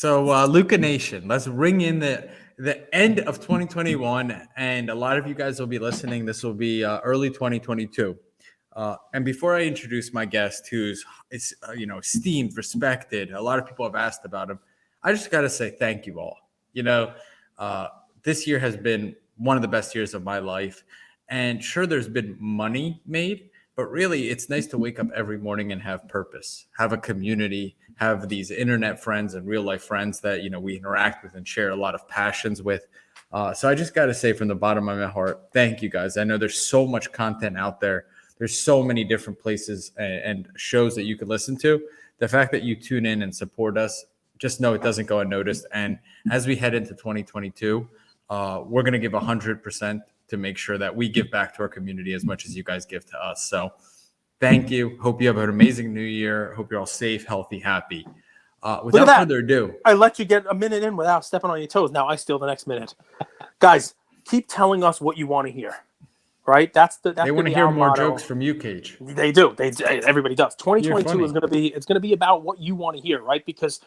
So, LukaNation, let's ring in the end of 2021, and a lot of you guys will be listening. This will be early 2022. And before I introduce my guest, who's esteemed, respected, a lot of people have asked about him. I just got to say thank you all. You know, this year has been one of the best years of my life, and sure, there's been money made. But really, it's nice to wake up every morning and have purpose, have a community, have these internet friends and real life friends that, we interact with and share a lot of passions with. So I just got to say from the bottom of my heart, thank you guys. I know there's so much content out there. There's so many different places and shows that you could listen to. The fact that you tune in and support us, just know it doesn't go unnoticed. And as we head into 2022, we're going to give 100% to make sure that we give back to our community as much as you guys give to us. So thank you. Hope you have an amazing new year. Hope you're all safe, healthy, happy. Without further ado. I let you get a minute in without stepping on your toes. Now I steal the next minute. Guys, keep telling us what you want to hear. Right? They want to hear more jokes from you, Cage. They do. Everybody does. 2022 is going to be about what you want to hear, right? Because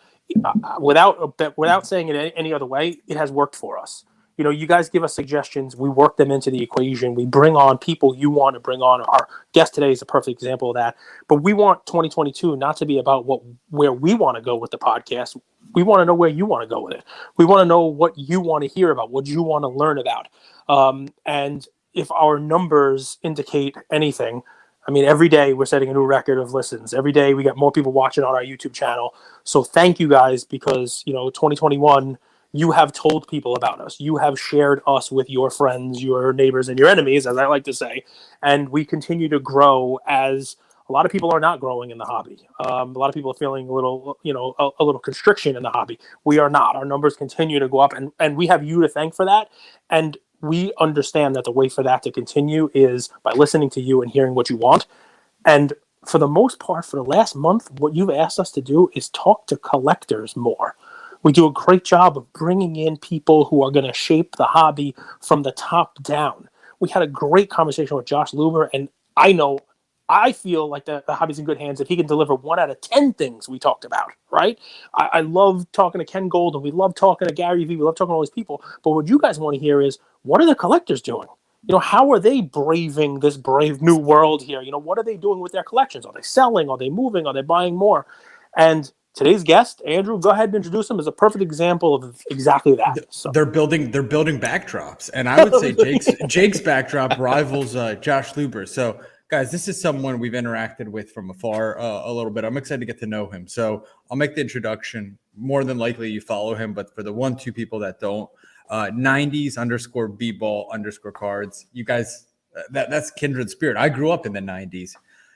without saying it any other way, it has worked for us. You guys give us suggestions. We work them into the equation. We bring on people you want to bring on. Our guest today is a perfect example of that. But we want 2022 not to be about where we want to go with the podcast. We want to know where you want to go with it. We want to know what you want to hear about, what you want to learn about. And if our numbers indicate anything, I mean, every day we're setting a new record of listens. Every day we got more people watching on our YouTube channel. So thank you guys because, 2021... you have told people about us. You have shared us with your friends, your neighbors, and your enemies, as I like to say. And we continue to grow as a lot of people are not growing in the hobby. A lot of people are feeling a little, a little constriction in the hobby. We are not. Our numbers continue to go up, and we have you to thank for that. And we understand that the way for that to continue is by listening to you and hearing what you want. And for the most part, for the last month, what you've asked us to do is talk to collectors more. We do a great job of bringing in people who are going to shape the hobby from the top down. We had a great conversation with Josh Luber, and I feel like the hobby's in good hands if he can deliver 1 out of 10 things we talked about, right? I love talking to Ken Gold, and we love talking to Gary Vee. We love talking to all these people. But what you guys want to hear is, what are the collectors doing? How are they braving this brave new world here? What are they doing with their collections? Are they selling? Are they moving? Are they buying more? And today's guest, Andrew, go ahead and introduce him as a perfect example of exactly that. So. They're building backdrops, and I would say Jake's backdrop rivals Josh Luber. So, guys, this is someone we've interacted with from afar a little bit. I'm excited to get to know him. So I'll make the introduction. More than likely, you follow him, but for the 1-2 people that don't, 90s_BBall_ cards. You guys, that's kindred spirit. I grew up in the 90s,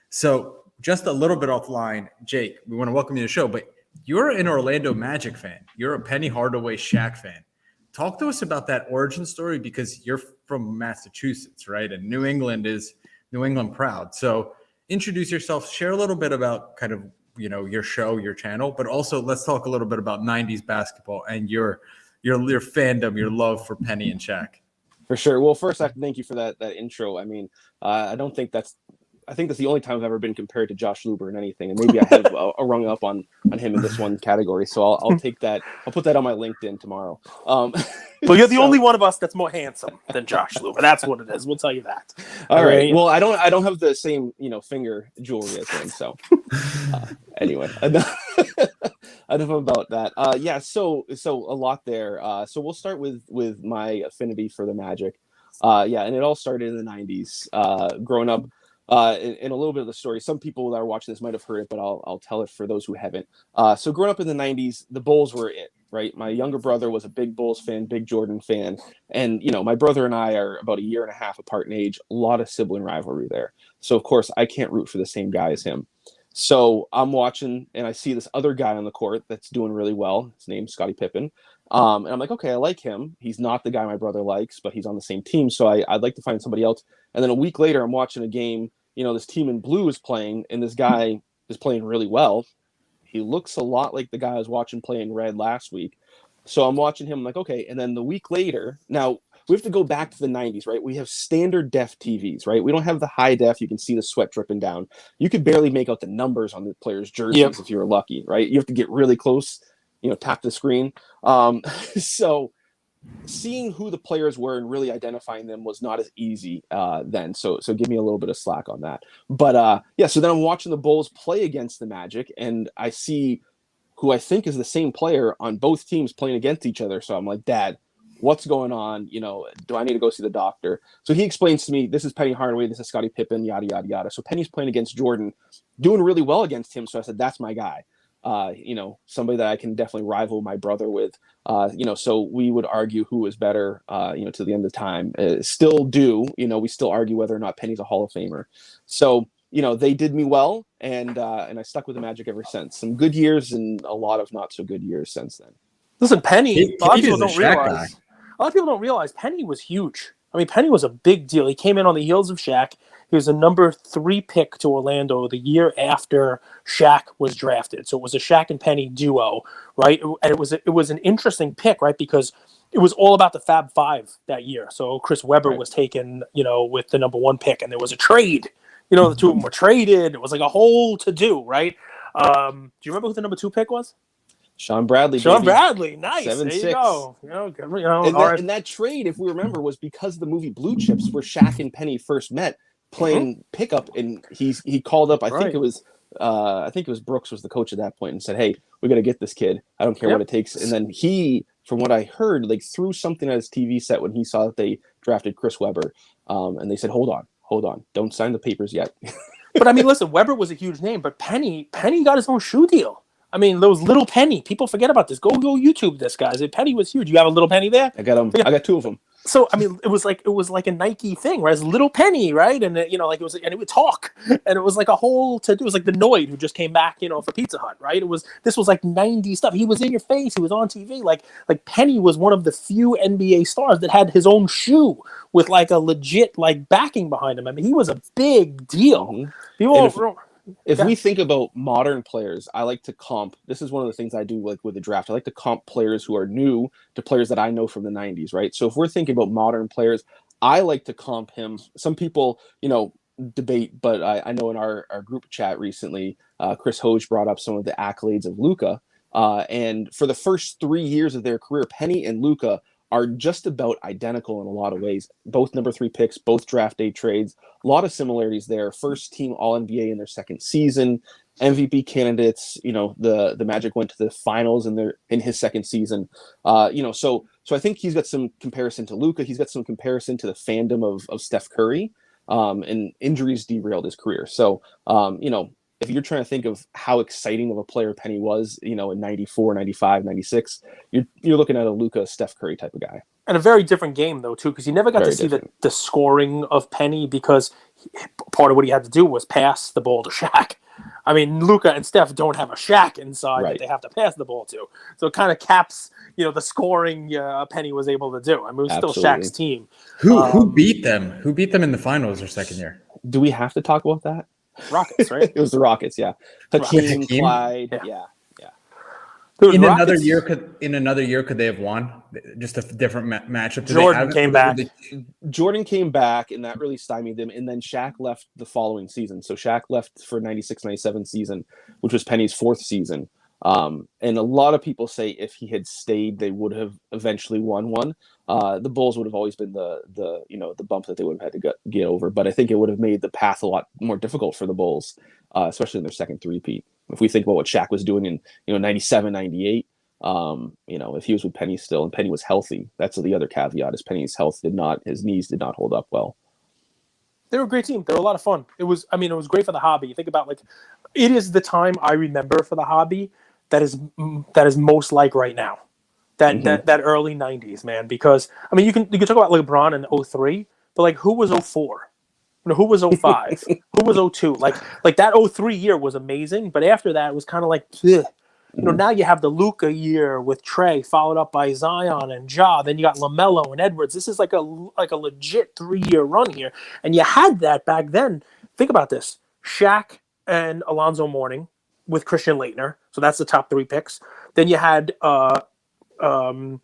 so. Just a little bit offline, Jake, we want to welcome you to the show, but you're an Orlando Magic fan. You're a Penny Hardaway Shaq fan. Talk to us about that origin story because you're from Massachusetts, right? And New England is New England proud. So introduce yourself, share a little bit about kind of, your show, your channel, but also let's talk a little bit about 90s basketball and your fandom, your love for Penny and Shaq. For sure. Well, first, I have to thank you for that intro. I mean, I think that's the only time I've ever been compared to Josh Luber in anything, and maybe I have a rung up on him in this one category. So I'll take that. I'll put that on my LinkedIn tomorrow. Well, you're the only one of us that's more handsome than Josh Luber. That's what it is. We'll tell you that. All right. Well, I don't have the same finger jewelry as him. So anyway, enough about that. Yeah. So a lot there. So we'll start with my affinity for the Magic. Yeah, and it all started in the 90s. Growing up. In a little bit of the story, some people that are watching this might have heard it, but I'll tell it for those who haven't. So growing up in the 90s, the Bulls were it, right? My younger brother was a big Bulls fan, big Jordan fan. And, my brother and I are about 1.5 years apart in age, a lot of sibling rivalry there. So, of course, I can't root for the same guy as him. So I'm watching, and I see this other guy on the court that's doing really well. His name's Scottie Pippen. And I'm like, okay, I like him. He's not the guy my brother likes, but he's on the same team. So I'd like to find somebody else. And then a week later, I'm watching a game. This team in blue is playing, and this guy is playing really well. He looks a lot like the guy I was watching play in red last week. So I'm watching him, like, okay. And then the week later, now we have to go back to the 90s, right? We have standard def TVs, right? We don't have the high def. You can see the sweat dripping down. You could barely make out the numbers on the players' jerseys if you were lucky, right? You have to get really close. tap the screen. So seeing who the players were and really identifying them was not as easy then. So give me a little bit of slack on that. But so then I'm watching the Bulls play against the Magic, and I see who I think is the same player on both teams playing against each other. So I'm like, Dad, what's going on? Do I need to go see the doctor? So he explains to me, this is Penny Hardaway, this is Scottie Pippen, yada, yada, yada. So Penny's playing against Jordan, doing really well against him. So I said, that's my guy. Somebody that I can definitely rival my brother with. So we would argue who was better, to the end of time. Still do, we still argue whether or not Penny's a Hall of Famer. So, they did me well, and I stuck with the Magic ever since. Some good years and a lot of not so good years since then. Listen, Penny, a lot of people don't Shaq realize. A lot of people don't realize Penny was huge. I mean, Penny was a big deal. He came in on the heels of Shaq. He was a number 3 pick to Orlando the year after Shaq was drafted. So it was a Shaq and Penny duo, right? And it was an interesting pick, right? Because it was all about the Fab Five that year. So Chris Webber was taken, with the number 1 pick, and there was a trade. The two of them were traded. It was like a whole to-do, right? Do you remember who the number 2 pick was? Sean Bradley. Sean Bradley, nice. 7-6. There you go. And that trade, if we remember, was because of the movie Blue Chips, where Shaq and Penny first met playing pickup, and he called up. I think it was Brooks was the coach at that point, and said, "Hey, we got to get this kid. I don't care what it takes." And then he, from what I heard, threw something at his TV set when he saw that they drafted Chris Webber, and they said, "Hold on, don't sign the papers yet." But I mean, listen, Webber was a huge name, but Penny got his own shoe deal. I mean, there was Little Penny. People forget about this. Go YouTube this, guys. Penny was huge. You have a Little Penny there? I got them. Yeah. I got 2 of them. So I mean, it was like a Nike thing, right? It's Little Penny, right? And it was, and it would talk, and it was like a whole to do. It was like the Noid who just came back, for Pizza Hut, right? This was like 90s stuff. He was in your face. He was on TV. Like Penny was one of the few NBA stars that had his own shoe with like a legit backing behind him. I mean, he was a big deal. If we think about modern players, I like to comp. This is one of the things I do with the draft. I like to comp players who are new to players that I know from the 90s, right? So if we're thinking about modern players, I like to comp him. Some people, debate, but I know in our group chat recently, Chris Hoge brought up some of the accolades of Luka. And for the first 3 years of their career, Penny and Luka are just about identical in a lot of ways. Both number 3 picks, both draft day trades. A lot of similarities there. First team All-NBA in their second season. MVP candidates. The Magic went to the finals in his second season. So I think he's got some comparison to Luka. He's got some comparison to the fandom of Steph Curry. And injuries derailed his career. So if you're trying to think of how exciting of a player Penny was, in 94, 95, 96, you're looking at a Luka, Steph Curry type of guy. And a very different game, though, too, because you never got to see the scoring of Penny, because part of what he had to do was pass the ball to Shaq. I mean, Luka and Steph don't have a Shaq inside that they have to pass the ball to. So it kind of caps, the scoring Penny was able to do. I mean, it was still Shaq's team. Who beat them? Who beat them in the finals their second year? Do we have to talk about that? Rockets, right? It was the Rockets, yeah. Hakeem, Clyde, yeah. Dude, in another year, could they have won? Just a different matchup. Jordan came back. Jordan came back, and that really stymied them. And then Shaq left the following season. So Shaq left for 96-97 season, which was Penny's 4th season. And a lot of people say if he had stayed, they would have eventually won one. The Bulls would have always been the bump that they would have had to get over. But I think it would have made the path a lot more difficult for the Bulls, especially in their second three-peat. If we think about what Shaq was doing in 97, 98, if he was with Penny still and Penny was healthy, that's the other caveat is Penny's health his knees did not hold up well. They were a great team. They were a lot of fun. It was great for the hobby. You think about it is the time I remember for the hobby that is most like right now. That early 90s, man, because I mean you can talk about LeBron in 03, but who was 04? Who was 05? Who was 02? Like that 03 year was amazing, but after that it was kind of now you have the Luka year with Trey, followed up by Zion and Ja. Then you got LaMelo and Edwards. This is like a legit 3-year run here, and you had that back then. Think about this: Shaq and Alonzo Mourning with Christian Laettner. So that's the top 3 picks. Then you had Penny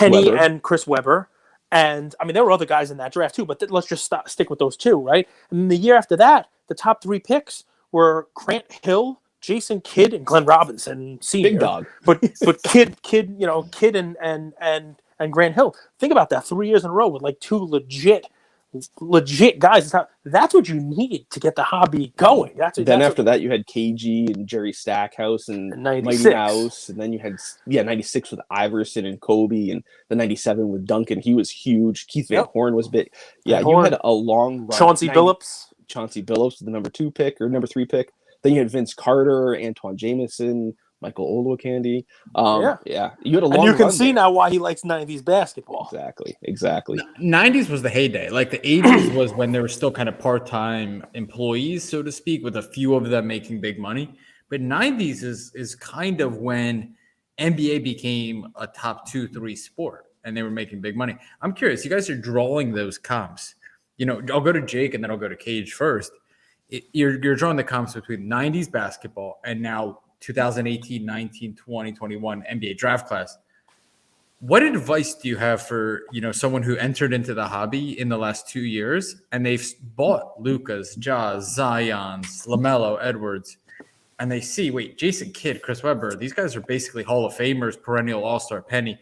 Webber. and Chris Webber. And I mean, there were other guys in that draft too, but let's just stick with those 2, right? And then the year after that, the top 3 picks were Grant Hill, Jason Kidd and Glenn Robinson Sr. Big dog. But Kidd, Kidd and Grant Hill. Think about that, 3 years in a row with like two legit guys. That's what you need to get the hobby going. After that, you had KG and Jerry Stackhouse and Mighty Mouse, and then you had 96 with Iverson and Kobe, and the 97 with Duncan. He was huge. Keith Van Horn was big. Yeah, you had a long run. Chauncey Billups, the number 2 pick or number 3 pick. Then you had Vince Carter, Antoine Jameson, Michael Olowokandi. You had a long and you can run see there. now why he likes 90s basketball. Exactly. 90s was the heyday. Like the 80s was when there were still kind of part-time employees, so to speak, with a few of them making big money. But 90s is kind of when NBA became a top 2-3 sport and they were making big money. I'm curious, you guys are drawing those comps. I'll go to Jake and then I'll go to Cage first. You're drawing the comps between 90s basketball and now 2018, 19, 20, 21 NBA draft class. What advice do you have for, someone who entered into the hobby in the last 2 years and they've bought Lukas, Jaws, Zions, LaMelo, Edwards, and they see, wait, Jason Kidd, Chris Webber, these guys are basically Hall of Famers, perennial All-Star, Penny.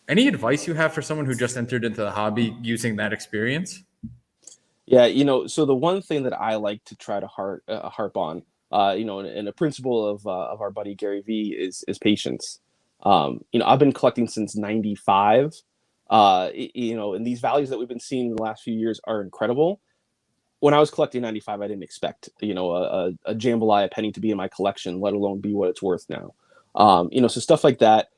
Any advice you have for someone who just entered into the hobby using that experience? Yeah, so the one thing that I like to try to harp on, and a principle of our buddy Gary Vee is patience. I've been collecting since 95. And these values that we've been seeing in the last few years are incredible. When I was collecting 95, I didn't expect, a Jambalaya penny to be in my collection, let alone be what it's worth now. So stuff like that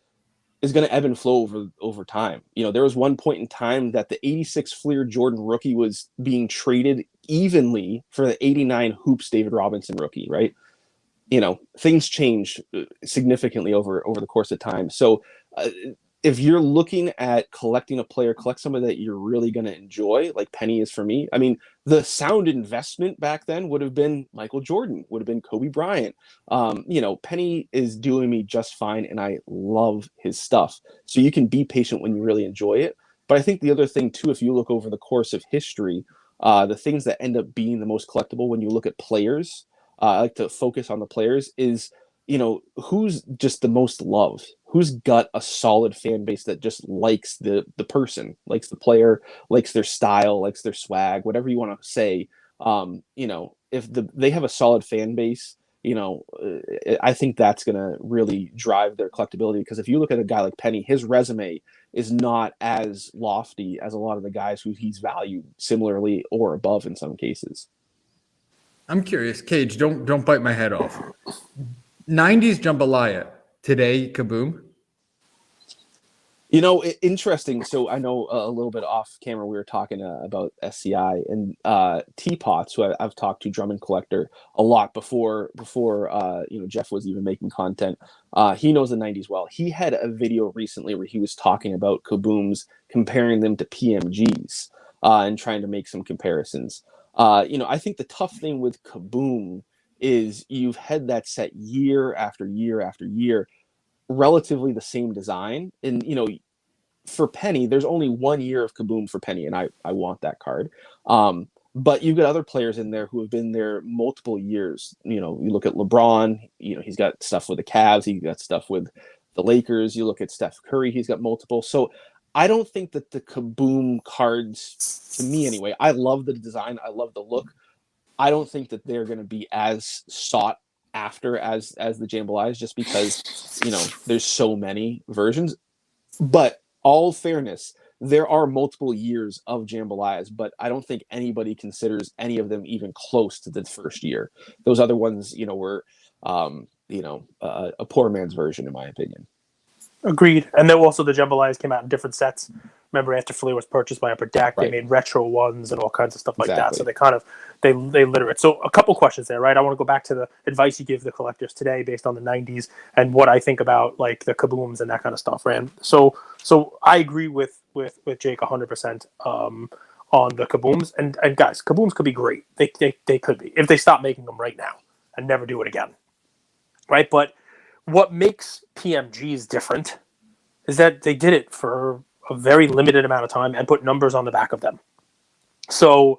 is going to ebb and flow over time. There was one point in time that the 86 Fleer Jordan rookie was being traded evenly for the 89 Hoops David Robinson rookie, right? Things change significantly over the course of time. So if you're looking at collecting a player, collect somebody that you're really going to enjoy, like Penny is for me. I mean, the sound investment back then would have been Michael Jordan, would have been Kobe Bryant. Penny is doing me just fine, and I love his stuff. So you can be patient when you really enjoy it. But I think the other thing, too, if you look over the course of history, the things that end up being the most collectible when you look at players, I like to focus on the players, is who's just the most loved, who's got a solid fan base that just likes the person, likes the player, likes their style, likes their swag, whatever you want to say. If they have a solid fan base, I think that's going to really drive their collectability. Because if you look at a guy like Penny, his resume is not as lofty as a lot of the guys who he's valued similarly or above in some cases. I'm curious, Cage, don't bite my head off. 90s Jambalaya, today Kaboom? Interesting. So I know a little bit off camera, we were talking about SCI and Teapots, who I've talked to, Drummond Collector, a lot before Jeff was even making content. He knows the 90s well. He had a video recently where he was talking about Kabooms, comparing them to PMGs and trying to make some comparisons. I think the tough thing with Kaboom is you've had that set year after year after year, relatively the same design. And, for Penny, there's only 1 year of Kaboom for Penny, and I want that card. But you've got other players in there who have been there multiple years. You look at LeBron, he's got stuff with the Cavs, he's got stuff with the Lakers. You look at Steph Curry, he's got multiple. So I don't think that the Kaboom cards, to me anyway, I love the design, I love the look. I don't think that they're going to be as sought after as the Jambalayas, just because there's so many versions. But all fairness, there are multiple years of Jambalayas, but I don't think anybody considers any of them even close to the first year. Those other ones, were a poor man's version, in my opinion. Agreed. And then also the Jambalayas came out in different sets. Remember, after Fleer was purchased by Upper Deck, Right. They made retro ones and all kinds of stuff like that. Exactly. So they kind of they litter it. So a couple questions there, right? I want to go back to the advice you give the collectors today based on the 90s and what I think about like the Kabooms and that kind of stuff, right? So I agree with Jake 100% on the Kabooms. And guys, Kabooms could be great. They could be if they stop making them right now and never do it again, right? But what makes PMGs different is that they did it for a very limited amount of time and put numbers on the back of them. So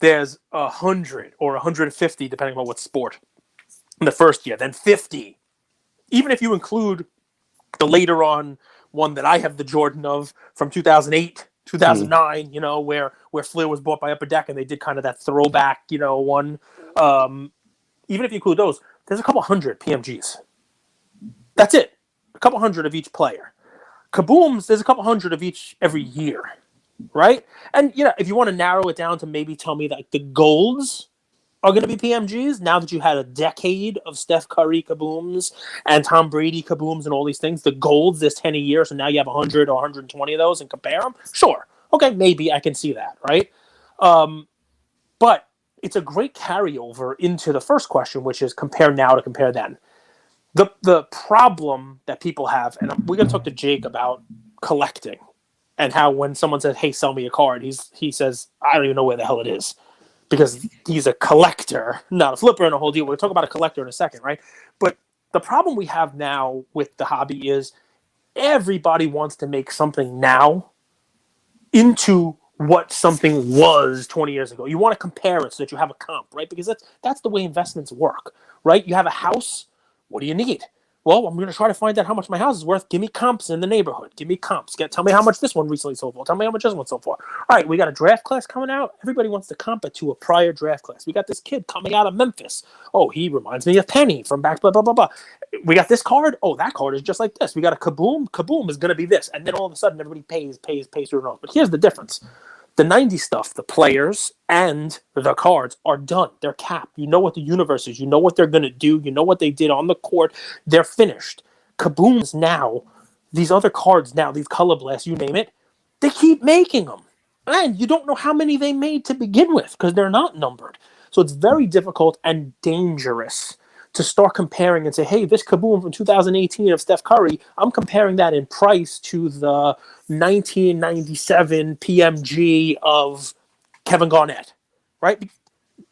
there's 100 or 150, depending on what sport, in the first year, then 50. Even if you include the later on one that I have the Jordan of from 2008, 2009, you know, where Flair was bought by Upper Deck and they did kind of that throwback, you know, one. Even if you include those, there's a couple hundred PMGs. That's it. A couple hundred of each player. Kabooms, there's a couple hundred of each every year, right? And, you know, if you want to narrow it down to maybe tell me that the golds are going to be PMGs, now that you had a decade of Steph Curry kabooms and Tom Brady kabooms and all these things, the golds, there's 10 a year, so now you have 100 or 120 of those and compare them? Sure. Okay, maybe I can see that, right? But it's a great carryover into the first question, which is compare now to compare then. The problem that people have, and we're going to talk to Jake about collecting and how when someone says, hey, sell me a card, he says, I don't even know where the hell it is because he's a collector, not a flipper and a whole deal. We'll talk about a collector in a second, right? But the problem we have now with the hobby is everybody wants to make something now into what something was 20 years ago. You want to compare it so that you have a comp, right? Because that's the way investments work, right? You have a house. What do you need? Well, I'm going to try to find out how much my house is worth. Give me comps in the neighborhood. Give me comps. Tell me how much this one recently sold for. Tell me how much this one sold for. All right, we got a draft class coming out. Everybody wants to comp it to a prior draft class. We got this kid coming out of Memphis. Oh, he reminds me of Penny from back, blah, blah, blah, blah. We got this card. Oh, that card is just like this. We got a Kaboom. Kaboom is going to be this. And then all of a sudden, everybody pays through the nose. But here's the difference. The 90s stuff, the players and the cards are done. They're capped. You know what the universe is. You know what they're going to do. You know what they did on the court. They're finished. Kabooms now, these other cards now, these color blasts, you name it, they keep making them. And you don't know how many they made to begin with because they're not numbered. So it's very difficult and dangerous to start comparing and say, hey, this Kaboom from 2018 of Steph Curry, I'm comparing that in price to the 1997 PMG of Kevin Garnett, right?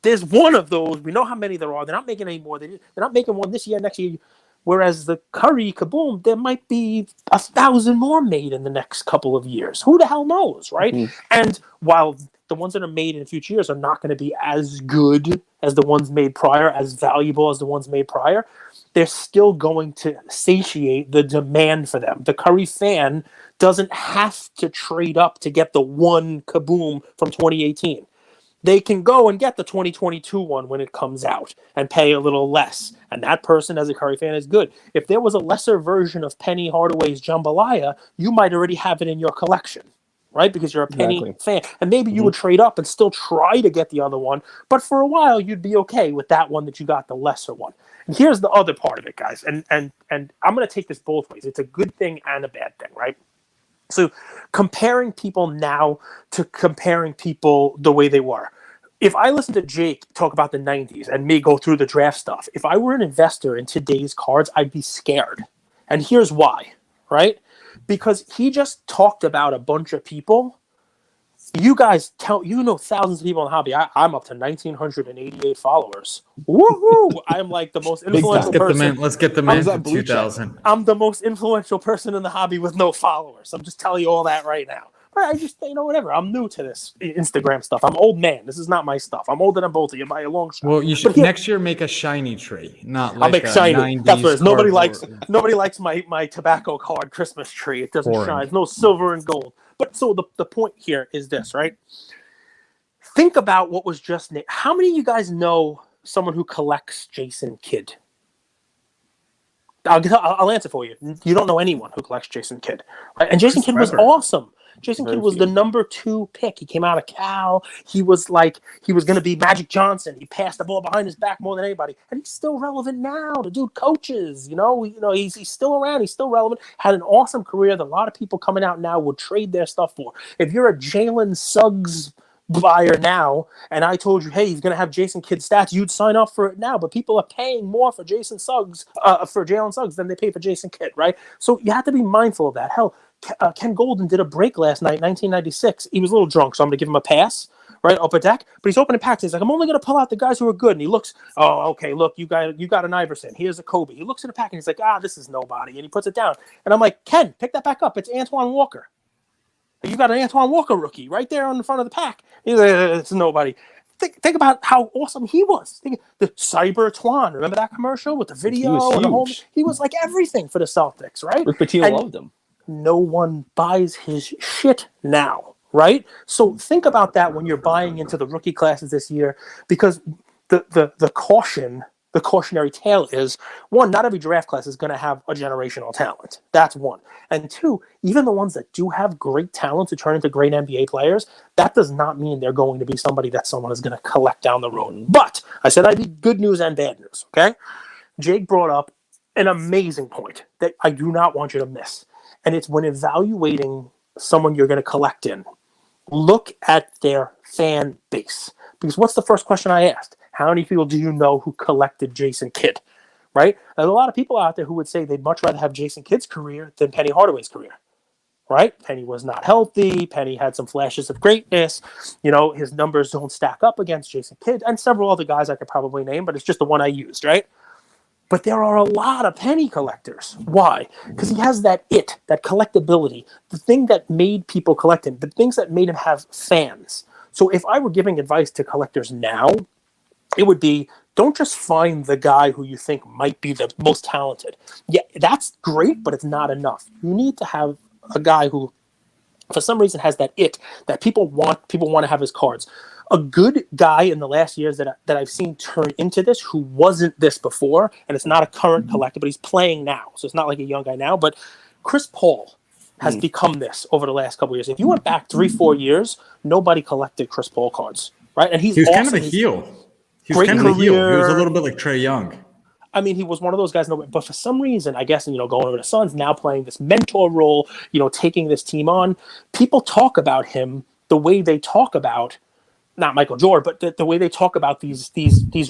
There's one of those. We know how many there are. They're not making any more. They're not making one this year, next year. Whereas the Curry Kaboom, there might be 1,000 more made in the next couple of years. Who the hell knows, right? Mm-hmm. And while the ones that are made in future years are not going to be as good as the ones made prior, as valuable as the ones made prior, they're still going to satiate the demand for them. The Curry fan doesn't have to trade up to get the one Kaboom from 2018. They can go and get the 2022 one when it comes out and pay a little less. And that person, as a Curry fan, is good. If there was a lesser version of Penny Hardaway's Jambalaya, you might already have it in your collection, right? Because you're a Penny fan. And maybe you would trade up and still try to get the other one. But for a while, you'd be okay with that one that you got, the lesser one. And here's the other part of it, guys. And I'm going to take this both ways. It's a good thing and a bad thing, right? So comparing people now to comparing people the way they were. If I listen to Jake talk about the 90s and me go through the draft stuff, if I were an investor in today's cards, I'd be scared. And here's why, right? Because he just talked about a bunch of people. You guys know thousands of people in the hobby. I'm up to 1,988 followers. Woohoo! I'm like the most influential person. Let's get the man to 2,000. I'm the most influential person in the hobby with no followers. I'm just telling you all that right now. But I just, whatever. I'm new to this Instagram stuff. I'm old man. This is not my stuff. I'm older than both of you by a long shot. Well, you should next year make a shiny tree, not like I'll make shiny. That's what it is. Nobody likes my tobacco card Christmas tree. It doesn't shine. It's no silver and gold. But so the point here is this, right? Think about what was just named. How many of you guys know someone who collects Jason Kidd? I'll answer for you. You don't know anyone who collects Jason Kidd. Right? And Jason Kidd was awesome. Jason Kidd was the number 2 pick. He came out of Cal. He was going to be Magic Johnson. He passed the ball behind his back more than anybody. And he's still relevant now. The dude coaches, he's still around. He's still relevant. Had an awesome career that a lot of people coming out now would trade their stuff for. If you're a Jalen Suggs buyer now, and I told you, hey, he's going to have Jason Kidd stats, you'd sign up for it now. But people are paying more for Jalen Suggs than they pay for Jason Kidd, right? So you have to be mindful of that. Hell, Ken Golden did a break last night, 1996. He was a little drunk, so I'm going to give him a pass, right, upper deck. But he's opening packs. He's like, I'm only going to pull out the guys who are good. And he looks, oh, okay, look, you got an Iverson. Here's a Kobe. He looks at the pack, and he's like, this is nobody. And he puts it down. And I'm like, Ken, pick that back up. It's Antoine Walker. You got an Antoine Walker rookie right there on the front of the pack. He's like, it's nobody. Think about how awesome he was. Think the Cyber Twan. Remember that commercial with the video? He was and the whole, huge. he was like everything for the Celtics, right? Rick Pitino loved him. No one buys his shit now, right? So think about that when you're buying into the rookie classes this year, because the cautionary tale is, one, not every draft class is going to have a generational talent. That's one. And two, even the ones that do have great talent to turn into great NBA players, that does not mean they're going to be somebody that someone is going to collect down the road. But I said I'd be good news and bad news, okay? Jake brought up an amazing point that I do not want you to miss. And it's when evaluating someone you're going to collect in, look at their fan base. Because what's the first question I asked? How many people do you know who collected Jason Kidd? Right? There's a lot of people out there who would say they'd much rather have Jason Kidd's career than Penny Hardaway's career. Right? Penny was not healthy. Penny had some flashes of greatness. You know, his numbers don't stack up against Jason Kidd and several other guys I could probably name, but it's just the one I used, right? But there are a lot of Penny collectors. Why? Because he has that collectability, the thing that made people collect him, the things that made him have fans. So if I were giving advice to collectors now, it would be, don't just find the guy who you think might be the most talented. Yeah, that's great, but it's not enough. You need to have a guy who, for some reason, has that people want to have his cards. A good guy in the last years that I've seen turn into this, who wasn't this before, and it's not a current collector, but he's playing now, so it's not like a young guy now, but Chris Paul has become this over the last couple of years. If you went back 3-4 years, nobody collected Chris Paul cards, right? And he was awesome. Kind of a heel. He was kind of a heel. He was a little bit like Trae Young. I mean, he was one of those guys, but for some reason, I guess, going over to Suns, now playing this mentor role, taking this team on, people talk about him the way they talk about, not Michael Jordan, but the way they talk about these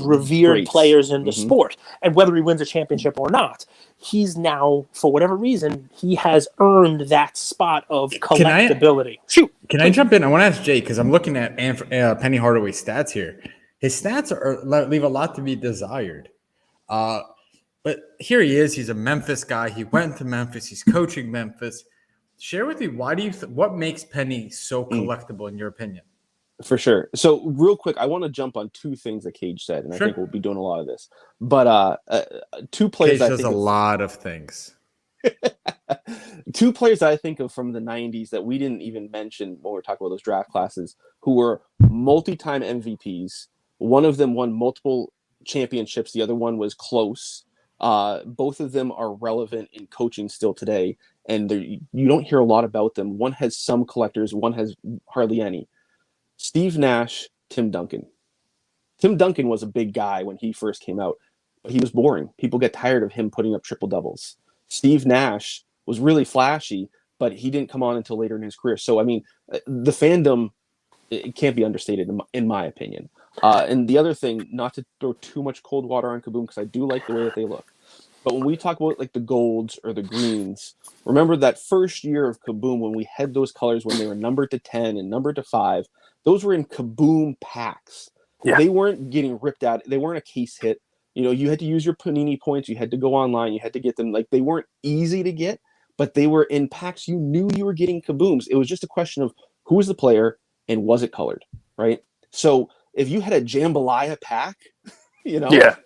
revered players in the sport. And whether he wins a championship or not, he's now, for whatever reason, he has earned that spot of collectability. Can I jump in? I want to ask Jay, because I'm looking at Penny Hardaway's stats here. His stats leave a lot to be desired. But here he is. He's a Memphis guy. He went to Memphis. He's coaching Memphis. Share with me, what makes Penny so collectible in your opinion? For sure. So real quick, I want to jump on two things that Cage said, and I think we'll be doing a lot of this. But two players Cage does a lot of things. Two players that I think of from the 90s that we didn't even mention when we're talking about those draft classes, who were multi-time MVPs. One of them won multiple championships. The other one was close. Both of them are relevant in coaching still today, and you don't hear a lot about them. One has some collectors, one has hardly any. Steve Nash, Tim Duncan. Tim Duncan was a big guy when he first came out, but he was boring. People get tired of him putting up triple doubles. Steve Nash was really flashy, but he didn't come on until later in his career. So, I mean, the fandom, it can't be understated in my opinion. And the other thing, not to throw too much cold water on Kaboom, because I do like the way that they look. But when we talk about like the golds or the greens, remember that first year of Kaboom when we had those colors when they were numbered to 10 and numbered to 5, those were in Kaboom packs. Yeah. They weren't getting ripped out. They weren't a case hit. You had to use your Panini points. You had to go online. You had to get them. Like, they weren't easy to get, but they were in packs. You knew you were getting Kabooms. It was just a question of who was the player and was it colored, right? So if you had a Jambalaya pack,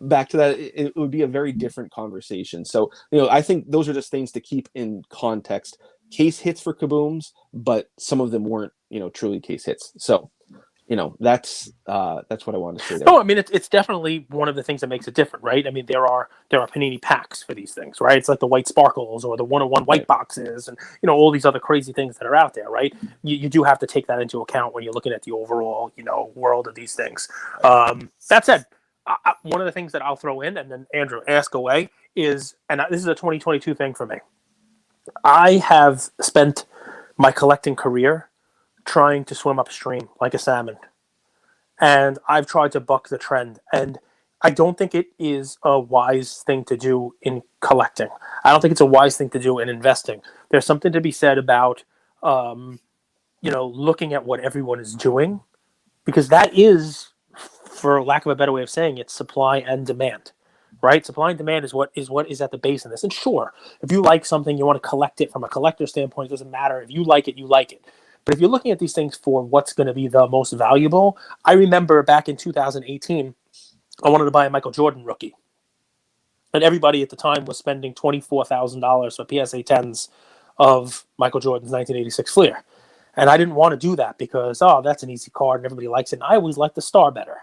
back to that, it would be a very different conversation. So, I think those are just things to keep in context. Case hits for Kabooms, but some of them weren't, truly case hits. So, that's what I wanted to say there. No, I mean, it's definitely one of the things that makes it different, right? I mean, there are Panini packs for these things, right? It's like the white sparkles or the 101 white boxes and, all these other crazy things that are out there, right? You do have to take that into account when you're looking at the overall, world of these things. That said, one of the things that I'll throw in, and then Andrew, ask away, is, and this is a 2022 thing for me. I have spent my collecting career trying to swim upstream like a salmon. And I've tried to buck the trend. And I don't think it is a wise thing to do in collecting. I don't think it's a wise thing to do in investing. There's something to be said about, looking at what everyone is doing, because that is, for lack of a better way of saying it, supply and demand, right? Supply and demand is what is at the base of this. And sure, if you like something, you want to collect it from a collector standpoint, it doesn't matter. If you like it, you like it. But if you're looking at these things for what's going to be the most valuable, I remember back in 2018, I wanted to buy a Michael Jordan rookie. And everybody at the time was spending $24,000 for PSA 10s of Michael Jordan's 1986 Fleer. And I didn't want to do that because, that's an easy card and everybody likes it. And I always liked the star better.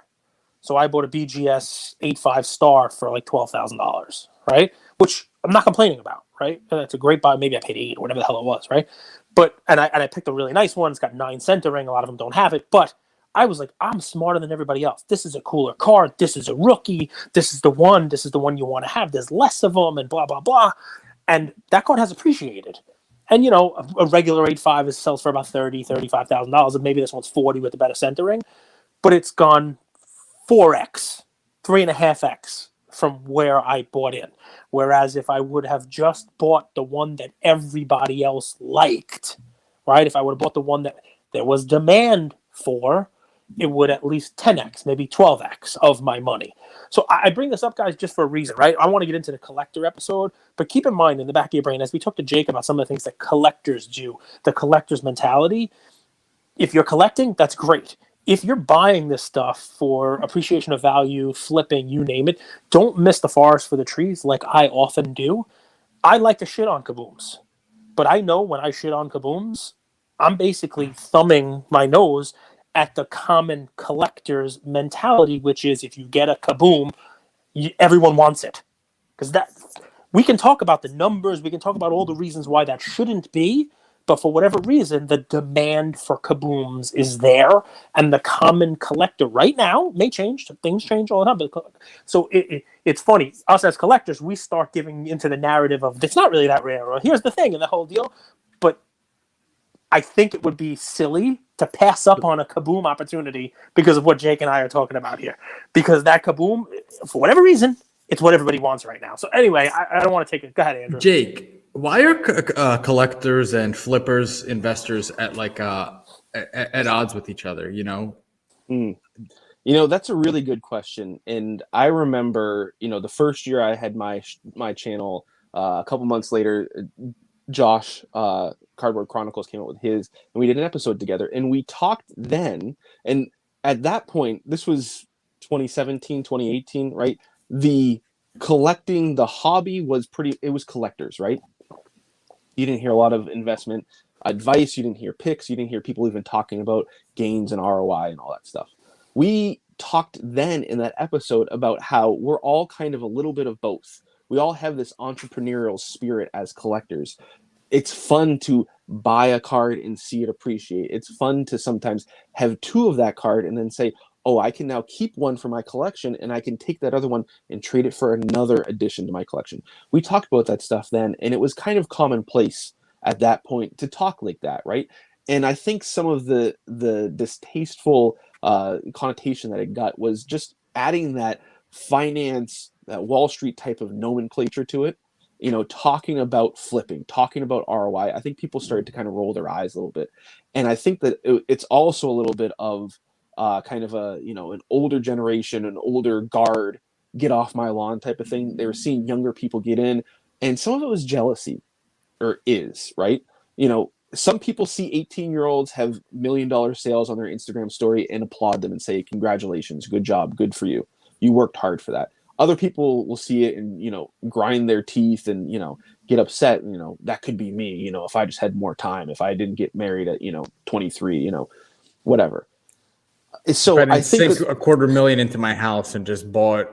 So I bought a BGS 85 star for like $12,000, right? Which I'm not complaining about, right? It's a great buy. Maybe I paid 8 or whatever the hell it was, right? But I picked a really nice one. It's got 9 centering. A lot of them don't have it. But I was like, I'm smarter than everybody else. This is a cooler card. This is a rookie. This is the one. This is the one you want to have. There's less of them and blah, blah, blah. And that card has appreciated. And, a regular 85 sells for about $30,000, $35,000. And maybe this one's 40 with the better centering. But it's gone 4x, 3.5x from where I bought in. Whereas if I would have just bought the one that everybody else liked, right? If I would have bought the one that there was demand for, it would at least 10x, maybe 12x of my money. So I bring this up, guys, just for a reason, right? I want to get into the collector episode, but keep in mind in the back of your brain, as we talked to Jake about some of the things that collectors do, the collector's mentality, if you're collecting, that's great. If you're buying this stuff for appreciation of value, flipping, you name it, don't miss the forest for the trees like I often do. I like to shit on kabooms, but I know when I shit on kabooms, I'm basically thumbing my nose at the common collector's mentality, which is if you get a kaboom, everyone wants it. Because we can talk about the numbers, we can talk about all the reasons why that shouldn't be, but for whatever reason, the demand for kabooms is there, and the common collector right now may change. Things change all the time. But so it's funny. Us as collectors, we start giving into the narrative of it's not really that rare, or here's the thing, and the whole deal. But I think it would be silly to pass up on a kaboom opportunity because of what Jake and I are talking about here. Because that kaboom, for whatever reason, it's what everybody wants right now. So anyway, I don't want to take it. Go ahead, Andrew. Jake, why are collectors and flippers, investors at at odds with each other? That's a really good question. And I remember, the first year I had my channel, a couple months later, Josh, Cardboard Chronicles, came out with his, and we did an episode together, and we talked then. And at that point, this was 2017, 2018, right? The collecting, the hobby was it was collectors, right? You didn't hear a lot of investment advice. You didn't hear picks. You didn't hear people even talking about gains and ROI and all that stuff. We talked then in that episode about how we're all kind of a little bit of both. We all have this entrepreneurial spirit as collectors. It's fun to buy a card and see it appreciate. It's fun to sometimes have 2 of that card and then say, oh, I can now keep one for my collection, and I can take that other one and trade it for another addition to my collection. We talked about that stuff then, and it was kind of commonplace at that point to talk like that, right? And I think some of the distasteful connotation that it got was just adding that finance, that Wall Street type of nomenclature to it. Talking about flipping, talking about ROI. I think people started to kind of roll their eyes a little bit, and I think that it's also a little bit of kind of an older generation, an older guard, get off my lawn type of thing. They were seeing younger people get in, and some of it was jealousy, or is, right? Some people see 18-year-olds have $1 million sales on their Instagram story and applaud them and say, congratulations, good job, good for you. You worked hard for that. Other people will see it and, grind their teeth and, get upset. That could be me, if I just had more time, if I didn't get married at, 23, whatever. So I think sink $250,000 into my house and just bought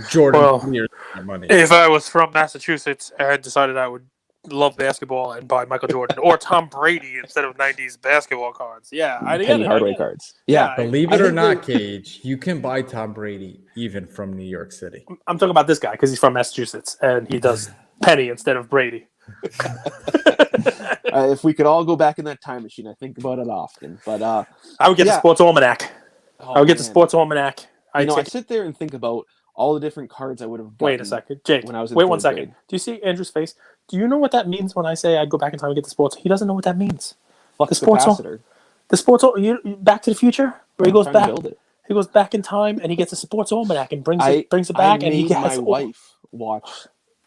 Jordan money. If I was from Massachusetts and decided I would love basketball and buy Michael Jordan or Tom Brady instead of 90s basketball cards. Yeah, Penny Hardaway cards. Yeah, believe it or not, Cage, you can buy Tom Brady even from New York City. I'm talking about this guy because he's from Massachusetts and he does Penny instead of Brady. If we could all go back in that time machine, I think about it often. But I would get the Sports Almanac. I would get the Sports Almanac. I sit there and think about all the different cards I would have gotten. Wait a second, Jake. When I was in wait 1 second. grade. Do you see Andrew's face? Do you know what that means when I say I'd go back in time and get the sports? He doesn't know what that means. The sports capacitor. The sports. Back to the Future, where he goes back. Build it. He goes back in time and he gets a Sports Almanac and brings it back. I made my wife watch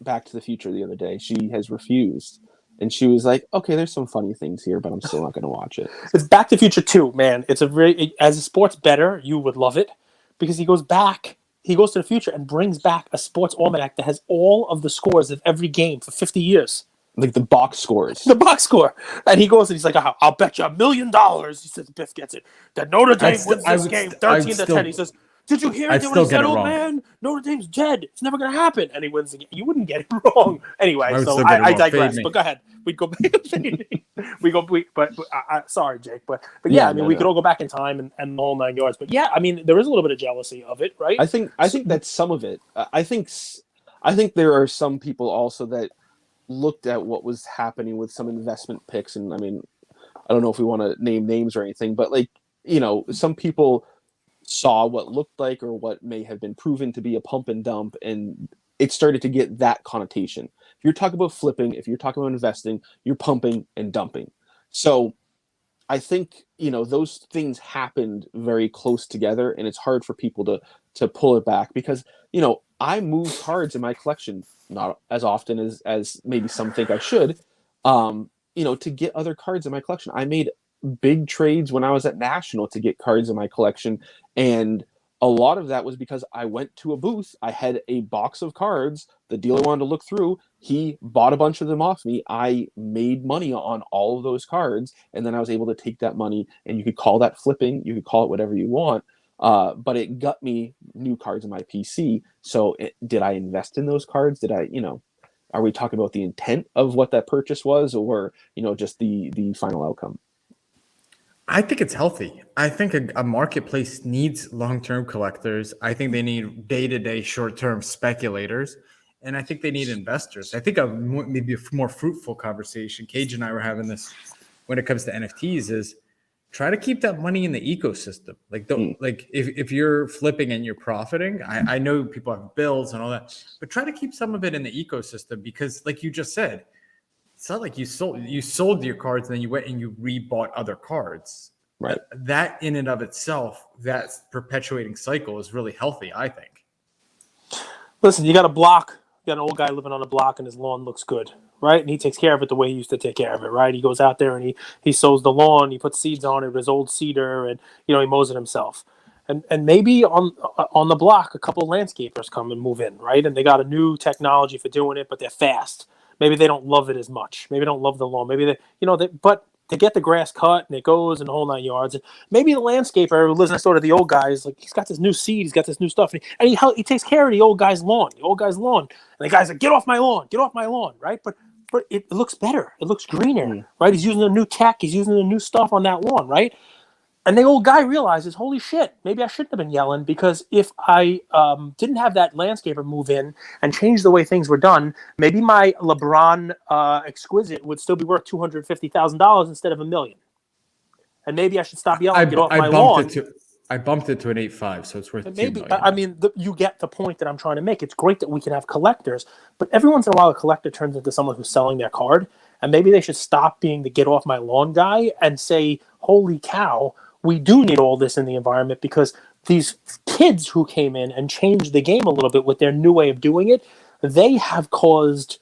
Back to the Future the other day. She has refused. And she was like, okay, there's some funny things here, but I'm still not going to watch it. It's Back to the Future 2, man. It's as a sports bettor, you would love it because he goes to the future and brings back a sports almanac that has all of the scores of every game for 50 years. Like the box scores. The box score. And he goes and he's like, I'll bet you $1 million. He says, Biff gets it. That Notre Dame wins this game 13-10. He says, did you hear what he said, old man? Notre Dame's dead. It's never going to happen. And he wins the game. You wouldn't get it wrong. Anyway, so I digress. But go ahead. We'd go back. Sorry, Jake. But yeah, I mean, we could all go back in time and the whole 9 yards. But yeah, I mean, there is a little bit of jealousy of it, right? I think that's some of it. I think there are some people also that looked at what was happening with some investment picks. And I mean, I don't know if we want to name names or anything, but like, some people saw what looked like or what may have been proven to be a pump and dump, and it started to get that connotation. If you're talking about flipping, if you're talking about investing, you're pumping and dumping. So I think those things happened very close together, and it's hard for people to pull it back because I move cards in my collection not as often as maybe some think I should, to get other cards in my collection. I made big trades when I was at National to get cards in my collection, and a lot of that was because I went to a booth. I had a box of cards. The dealer wanted to look through. He bought a bunch of them off me. I made money on all of those cards, and then I was able to take that money, and you could call that flipping. You could call it whatever you want, but it got me new cards in my PC. So did I invest in those cards? Did I, are we talking about the intent of what that purchase was, or, just the final outcome? I think it's healthy. I think a marketplace needs long-term collectors. I think they need day-to-day, short-term speculators, and I think they need investors. I think maybe a more fruitful conversation, Cage and I were having this when it comes to NFTs, is try to keep that money in the ecosystem. Like, if you're flipping and you're profiting, I know people have bills and all that, but try to keep some of it in the ecosystem because, like you just said, it's not like you sold your cards and then you went and you rebought other cards. Right. That in and of itself, that perpetuating cycle is really healthy, I think. Listen, you got a block. You got an old guy living on a block and his lawn looks good, right? And he takes care of it the way he used to take care of it, right? He goes out there and he sows the lawn, he puts seeds on it, his old cedar, and he mows it himself. And maybe on the block, a couple of landscapers come and move in, right? And they got a new technology for doing it, but they're fast. Maybe they don't love it as much. Maybe they don't love the lawn. Maybe but to get the grass cut and it goes in the whole 9 yards. And maybe the landscaper who lives next door to the old guy is like, he's got this new seed, he's got this new stuff, and he takes care of the old guy's lawn. And the guy's like, get off my lawn, right? But it looks better. It looks greener, right? He's using the new tech. He's using the new stuff on that lawn, right? And the old guy realizes, holy shit, maybe I shouldn't have been yelling because if I didn't have that landscaper move in and change the way things were done, maybe my LeBron Exquisite would still be worth $250,000 instead of $1 million. And maybe I should stop yelling, get off my lawn. I bumped it to an 8.5, so it's worth $2 million. I mean, you get the point that I'm trying to make. It's great that we can have collectors, but every once in a while a collector turns into someone who's selling their card, and maybe they should stop being the get off my lawn guy and say, holy cow, we do need all this in the environment because these kids who came in and changed the game a little bit with their new way of doing it, they have caused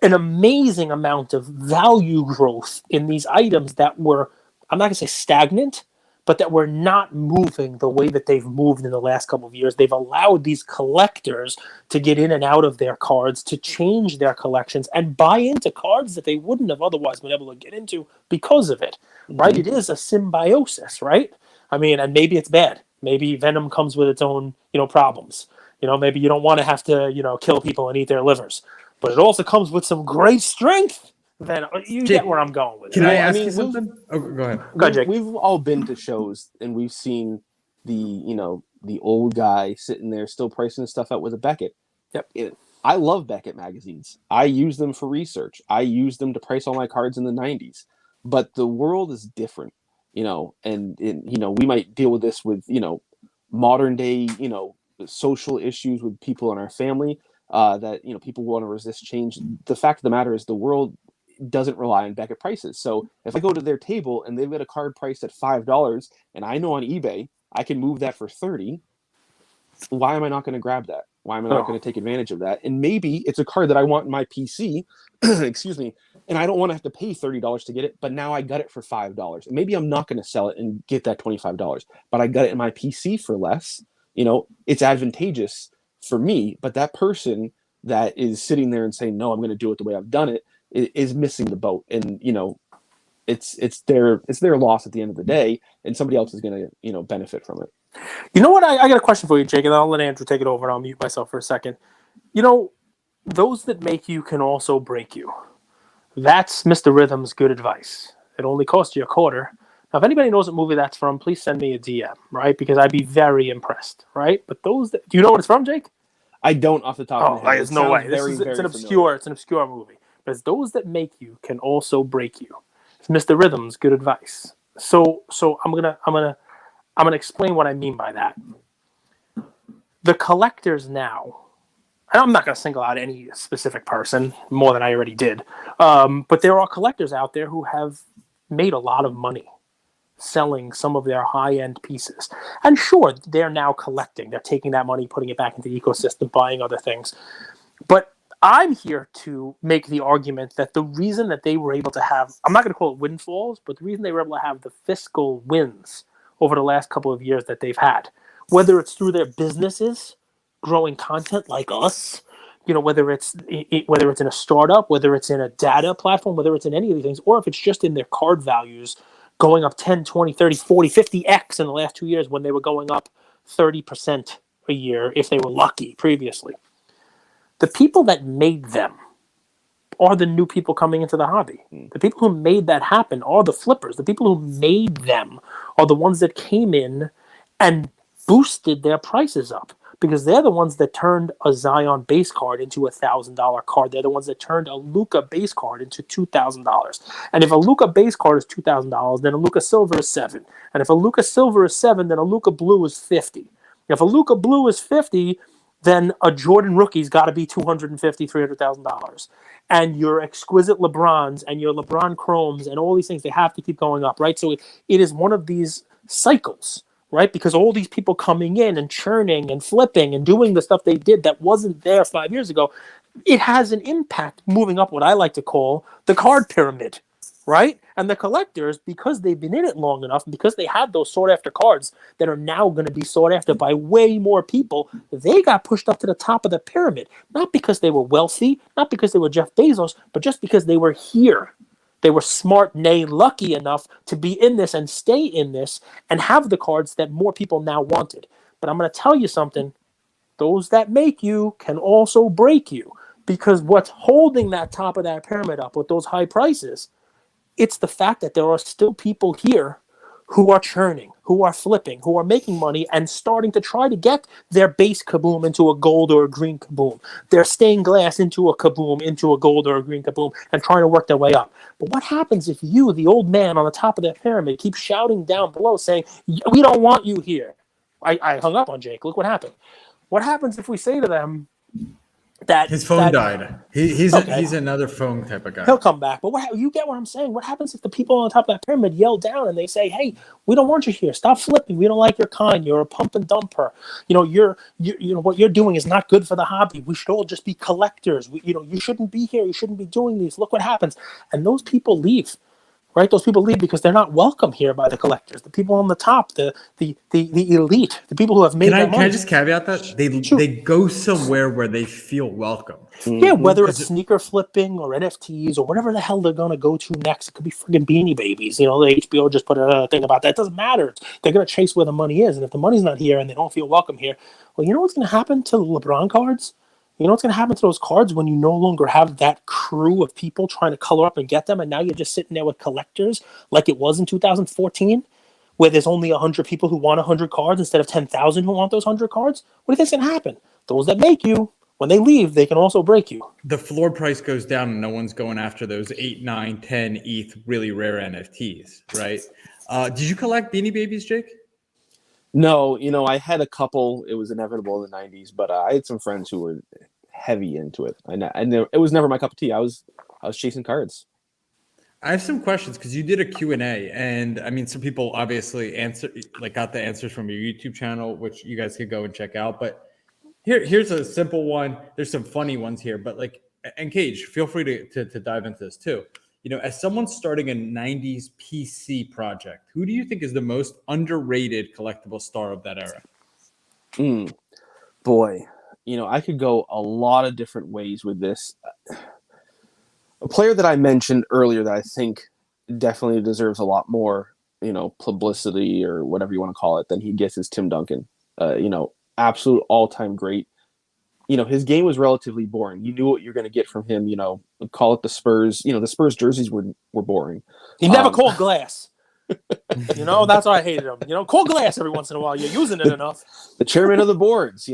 an amazing amount of value growth in these items that were, I'm not going to say stagnant, but that were not moving the way that they've moved in the last couple of years. They've allowed these collectors to get in and out of their cards, to change their collections and buy into cards that they wouldn't have otherwise been able to get into because of it, right? It is a symbiosis, right? I mean, and maybe it's bad. Maybe Venom comes with its own, problems. Maybe you don't want to have to, kill people and eat their livers. But it also comes with some great strength. Then you get where I'm going with it. Can I ask you something? Oh, go ahead. Go ahead, Jake. We've all been to shows and we've seen the old guy sitting there still pricing his stuff out with a Beckett. Yep. I love Beckett magazines. I use them for research. I use them to price all my cards in the 90s. But the world is different, and we might deal with this with, modern day, social issues with people in our family that, people want to resist change. The fact of the matter is the world doesn't rely on Beckett prices. So if I go to their table and they've got a card priced at $5 and I know on eBay I can move that for $30, why am I not going to grab that? Why am I not going to take advantage of that? And maybe it's a card that I want in my PC, excuse me, and I don't want to have to pay $30 to get it, but now I got it for $5. And maybe I'm not going to sell it and get that $25, but I got it in my PC for less. It's advantageous for me, but that person that is sitting there and saying, no, I'm going to do it the way I've done it, is missing the boat. And, it's their loss at the end of the day, and somebody else is going to, benefit from it. You know what? I got a question for you, Jake, and I'll let Andrew take it over, and I'll mute myself for a second. Those that make you can also break you. That's Mr. Rhythm's good advice. It only costs you a quarter. Now, if anybody knows what movie that's from, please send me a DM, right? Because I'd be very impressed, right? But do you know what it's from, Jake? I don't off the top of my head. There's no way. It's an obscure movie. But it's those that make you can also break you. It's Mr. Rhythm's good advice. So I'm gonna explain what I mean by that. The collectors now, and I'm not gonna single out any specific person more than I already did, but there are collectors out there who have made a lot of money selling some of their high-end pieces. And sure, they're now collecting. They're taking that money, putting it back into the ecosystem, buying other things. But I'm here to make the argument that the reason that they were able to have, I'm not going to call it windfalls, but the reason they were able to have the fiscal wins over the last couple of years that they've had, whether it's through their businesses, growing content like us, whether it's in a startup, whether it's in a data platform, whether it's in any of these things, or if it's just in their card values going up 10, 20, 30, 40, 50x in the last 2 years when they were going up 30% a year if they were lucky previously. The people that made them are the new people coming into the hobby. The people who made that happen are the flippers. The people who made them are the ones that came in and boosted their prices up, because they're the ones that turned a Zion base card into $1,000 card. They're the ones that turned a Luka base card into $2,000. And if a Luka base card is $2,000, then a Luka silver is $7,000. And if a Luka silver is $7,000, then a Luka blue is $50,000. If a Luka blue is $50,000, then a Jordan rookie's got to be $250,000, $300,000. And your exquisite LeBrons and your LeBron chromes and all these things, they have to keep going up, right? So it is one of these cycles, right? Because all these people coming in and churning and flipping and doing the stuff they did that wasn't there 5 years ago, it has an impact moving up what I like to call the card pyramid, right? And the collectors, because they've been in it long enough, and because they had those sought after cards that are now going to be sought after by way more people, they got pushed up to the top of the pyramid, not because they were wealthy, not because they were Jeff Bezos, but just because they were here. They were smart, nay, lucky enough to be in this and stay in this and have the cards that more people now wanted. But I'm going to tell you something. Those that make you can also break you, because what's holding that top of that pyramid up with those high prices, it's the fact that there are still people here who are churning, who are flipping, who are making money and starting to try to get their base Kaboom into a gold or a green Kaboom, their stained glass into a Kaboom, into a gold or a green Kaboom, and trying to work their way up. But what happens if you, the old man on the top of that pyramid, keep shouting down below saying, we don't want you here? I hung up on Jake. Look what happened. What happens if we say to them that his phone died? He's another phone type of guy. He'll come back. But you get what I'm saying? What happens if the people on the top of that pyramid yell down and they say, hey, we don't want you here. Stop flipping. We don't like your kind. You're a pump and dumper. You what you're doing is not good for the hobby. We should all just be collectors. You shouldn't be here. You shouldn't be doing these. Look what happens. And those people leave. Right, those people leave because they're not welcome here by the collectors. The people on the top, the elite, the people who have made money. Can I just caveat that they go somewhere where they feel welcome? Yeah, whether it's sneaker flipping or NFTs or whatever the hell they're gonna go to next. It could be friggin' Beanie Babies. The HBO just put a thing about that. It doesn't matter. They're gonna chase where the money is, and if the money's not here and they don't feel welcome here, well, you know what's gonna happen to the LeBron cards? You know what's going to happen to those cards when you no longer have that crew of people trying to color up and get them, and now you're just sitting there with collectors like it was in 2014, where there's only 100 people who want 100 cards instead of 10,000 who want those 100 cards? What do you think's going to happen? Those that make you, when they leave, they can also break you. The floor price goes down and no one's going after those 8, 9, 10 ETH really rare NFTs, right? Did you collect Beanie Babies, Jake? No, I had a couple. It was inevitable in the 90s, but I had some friends who were heavy into it. And it was never my cup of tea. I was chasing cards. I have some questions because you did a Q&A, and I mean, some people obviously got the answers from your YouTube channel, which you guys could go and check out. But Here's a simple one. There's some funny ones here, but like, and Cage, feel free to dive into this too. As someone starting a 90s PC project, who do you think is the most underrated collectible star of that era? Boy, I could go a lot of different ways with this. A player that I mentioned earlier that I think definitely deserves a lot more, publicity or whatever you want to call it than he gets is Tim Duncan. Absolute all-time great. His game was relatively boring. You knew what you're going to get from him. Call it the Spurs. The Spurs jerseys were boring. He never called glass. That's why I hated him. Call glass every once in a while. You're using it enough. The chairman of the boards,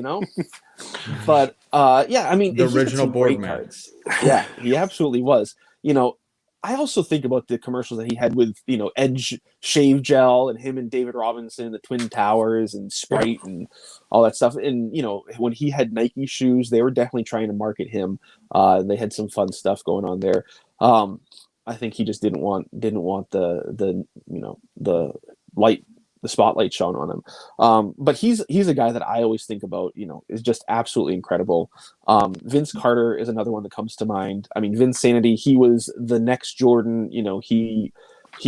But I mean, the original board man. Cards. Yeah, he absolutely was. I also think about the commercials that he had with, Edge Shave Gel and him and David Robinson, the Twin Towers and Sprite and all that stuff. And, when he had Nike shoes, they were definitely trying to market him. They had some fun stuff going on there. I think he just didn't want the spotlight shone on him. But he's a guy that I always think about, is just absolutely incredible. Vince Carter is another one that comes to mind. I mean, Vince Sanity, he was the next Jordan, he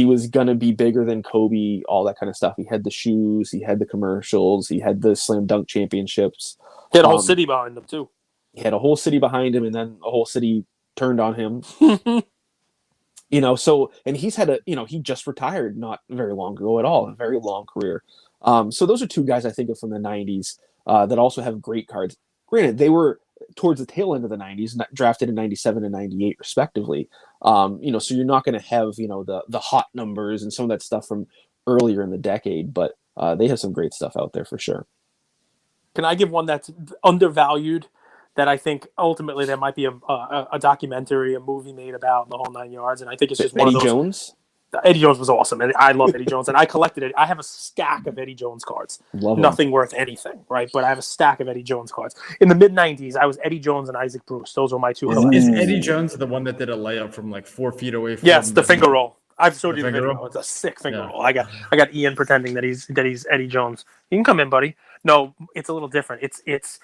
was going to be bigger than Kobe, all that kind of stuff. He had the shoes, he had the commercials, he had the slam dunk championships. He had a whole city behind him too. He had a whole city behind him, and then a whole city turned on him. And he's had he just retired not very long ago at all, a very long career. So those are two guys I think of from the 90s that also have great cards. Granted, they were towards the tail end of the 90s, drafted in 97 and 98 respectively. So you're not going to have, the hot numbers and some of that stuff from earlier in the decade, but they have some great stuff out there for sure. Can I give one that's undervalued? That I think ultimately there might be a documentary, a movie made about the whole 9 yards, and I think it's just one Eddie of those. Jones. Eddie Jones was awesome, and I love Eddie Jones, and I collected it. I have a stack of Eddie Jones cards. Nothing worth anything, right? But I have a stack of Eddie Jones cards. In the mid '90s, I was Eddie Jones and Isaac Bruce. Those were my two. Is Eddie Jones the one that did a layup from like 4 feet away? From yes, the finger roll. I've showed you the video. Roll? It's a sick finger roll. I got Ian pretending that he's Eddie Jones. You can come in, buddy. No, it's a little different. It's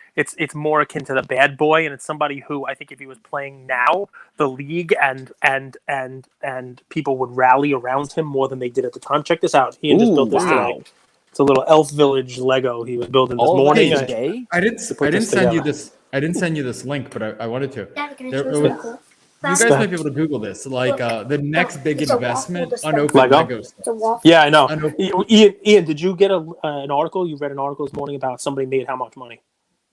more akin to the bad boy, and it's somebody who I think if he was playing now, the league and people would rally around him more than they did at the time. Check this out. Ian just built this today. It's a little Elf Village Lego he was building this morning. I didn't send you this. I didn't send you this link, but I wanted to. You guys might be able to Google this. Like the next big investment, unopened Lego stuff. Yeah, I know. Ian, did you get an article? You read an article this morning about somebody made how much money?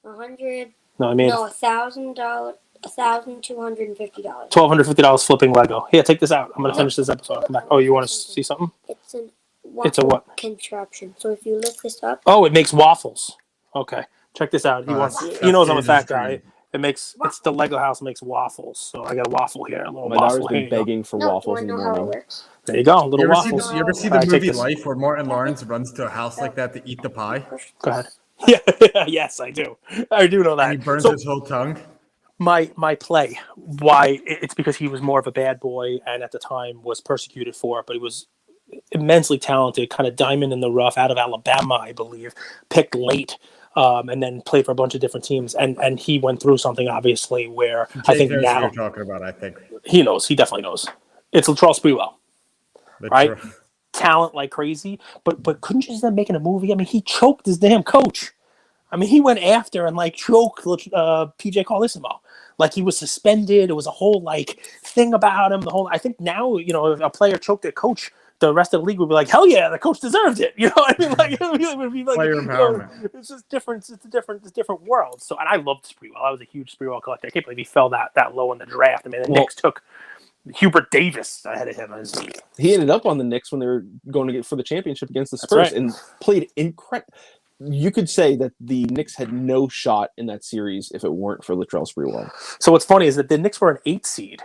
$100. No, I mean $1,250. $1,250 flipping Lego. Here, take this out. I'm gonna finish this episode. I'll come back. Oh, you want to see something? It's a what? Contraption. So if you lift this up. Oh, it makes waffles. Okay, check this out. He knows I'm a fat guy. It's the Lego house makes waffles. So I got a waffle here. A little My waffle. daughter's been begging for waffles in the morning. There you go, little waffles. You ever see the movie Life where Martin Lawrence runs to a house like that to eat the pie? Go ahead. Yeah, yes, I do. I do know that. And he burns his whole tongue. My play, why? It's because he was more of a bad boy and at the time was persecuted for it, but he was immensely talented, kind of diamond in the rough out of Alabama, I believe, picked late. And then played for a bunch of different teams, and he went through something obviously where I think now you're talking about. I think he knows. He definitely knows. It's Charles Sprewell, right? Talent like crazy, but couldn't you see them making a movie? I mean, he choked his damn coach. I mean, he went after and like choked PJ Carlissimo. Like he was suspended. It was a whole like thing about him. I think now if a player choked a coach, the rest of the league would be like, hell yeah, the coach deserved it. You know what I mean? Like it would be like player empowerment. It's just different. It's a different world. So, and I loved Sprewell. I was a huge Sprewell collector. I can't believe he fell that low in the draft. I mean, the Knicks took Hubert Davis ahead of him. He ended up on the Knicks when they were going to get for the championship against the Spurs and played incredible. You could say that the Knicks had no shot in that series if it weren't for Latrell Sprewell. So what's funny is that the Knicks were an 8 seed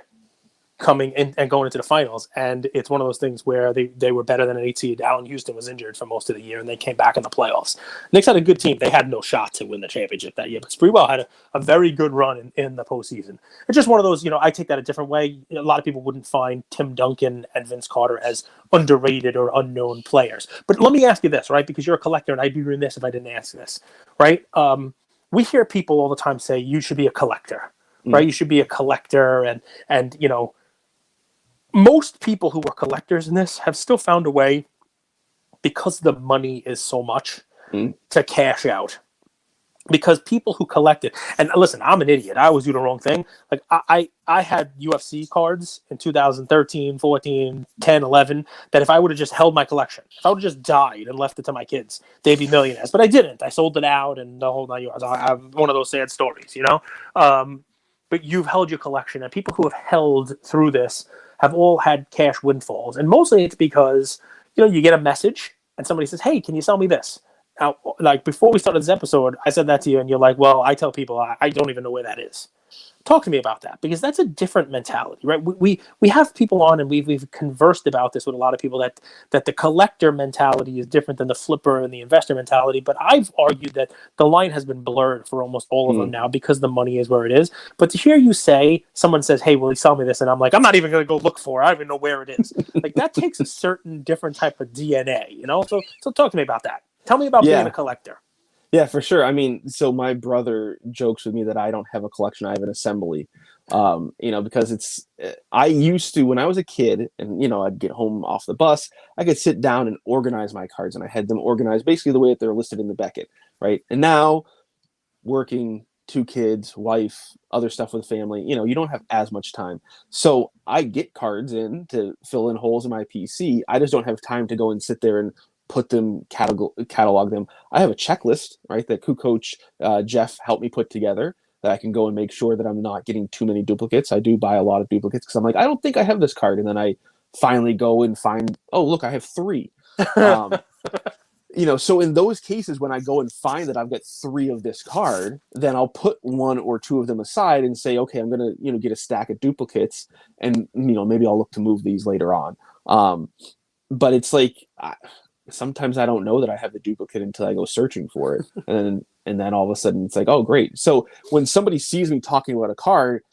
coming in and going into the finals, and it's one of those things where they were better than an 8 seed. Allen Houston was injured for most of the year, and they came back in the playoffs. Knicks had a good team. They had no shot to win the championship that year, but Sprewell had a very good run in the postseason. It's just one of those, I take that a different way. A lot of people wouldn't find Tim Duncan and Vince Carter as underrated or unknown players. But let me ask you this, right? Because you're a collector, and I'd be remiss if I didn't ask this, right? we hear people all the time say you should be a collector, right? You should be a collector, and you know, most people who are collectors in this have still found a way, because the money is so much, to cash out. Because people who collect it, and listen, I'm an idiot. I always do the wrong thing. Like I had UFC cards in 2013, 14, 10, 11, that if I would have just held my collection, if I would have just died and left it to my kids, they'd be millionaires. But I didn't. I sold it out and the whole 9 yards. I'm one of those sad stories, you know? But you've held your collection, and people who have held through this have all had cash windfalls. And mostly it's because, you know, you get a message and somebody says, hey, can you sell me this? Now, like before we started this episode, I said that to you, and you're like, well, I tell people I don't even know where that is. Talk to me about that, because that's a different mentality, right? We have people on, and we've conversed about this with a lot of people, that the collector mentality is different than the flipper and the investor mentality. But I've argued that the line has been blurred for almost all of them now, because the money is where it is. But to hear you say, someone says, hey, will you sell me this? And I'm like, I'm not even going to go look for it. I don't even know where it is. Like, that takes a certain different type of DNA, you know? So talk to me about that. Tell me about being a collector. Yeah, for sure. I mean, so my brother jokes with me that I don't have a collection, I have an assembly. You know, because I used to, when I was a kid, and, you know, I'd get home off the bus, I could sit down and organize my cards, and I had them organized basically the way that they're listed in the Beckett, right? And now, working, 2 kids, wife, other stuff with family, you know, you don't have as much time. So I get cards in to fill in holes in my PC. I just don't have time to go and sit there and put them, catalog them. I have a checklist, right, that coach Jeff helped me put together, that I can go and make sure that I'm not getting too many duplicates. I do buy a lot of duplicates because I'm like, I don't think I have this card. And then I finally go and find, oh, look, I have 3. You know, so in those cases, when I go and find that I've got 3 of this card, then I'll put 1 or 2 of them aside and say, okay, I'm going to, you know, get a stack of duplicates, and, you know, maybe I'll look to move these later on. But it's like, sometimes I don't know that I have the duplicate until I go searching for it. And then all of a sudden it's like, oh, great. So when somebody sees me talking about a card,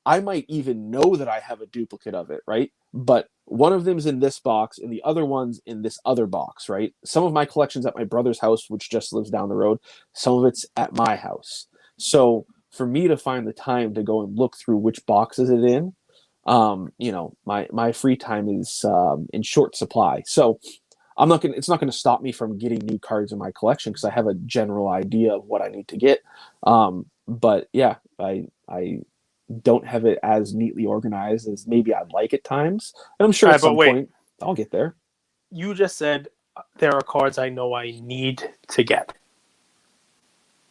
I might even know that I have a duplicate of it, right? But one of them's in this box and the other one's in this other box, right? Some of my collection's at my brother's house, which just lives down the road. Some of it's at my house. So for me to find the time to go and look through which box is it in, you know, my free time is in short supply. So it's not going to stop me from getting new cards in my collection, because I have a general idea of what I need to get. But yeah, I don't have it as neatly organized as maybe I'd like at times. And I'm sure at some point I'll get there. You just said there are cards I know I need to get.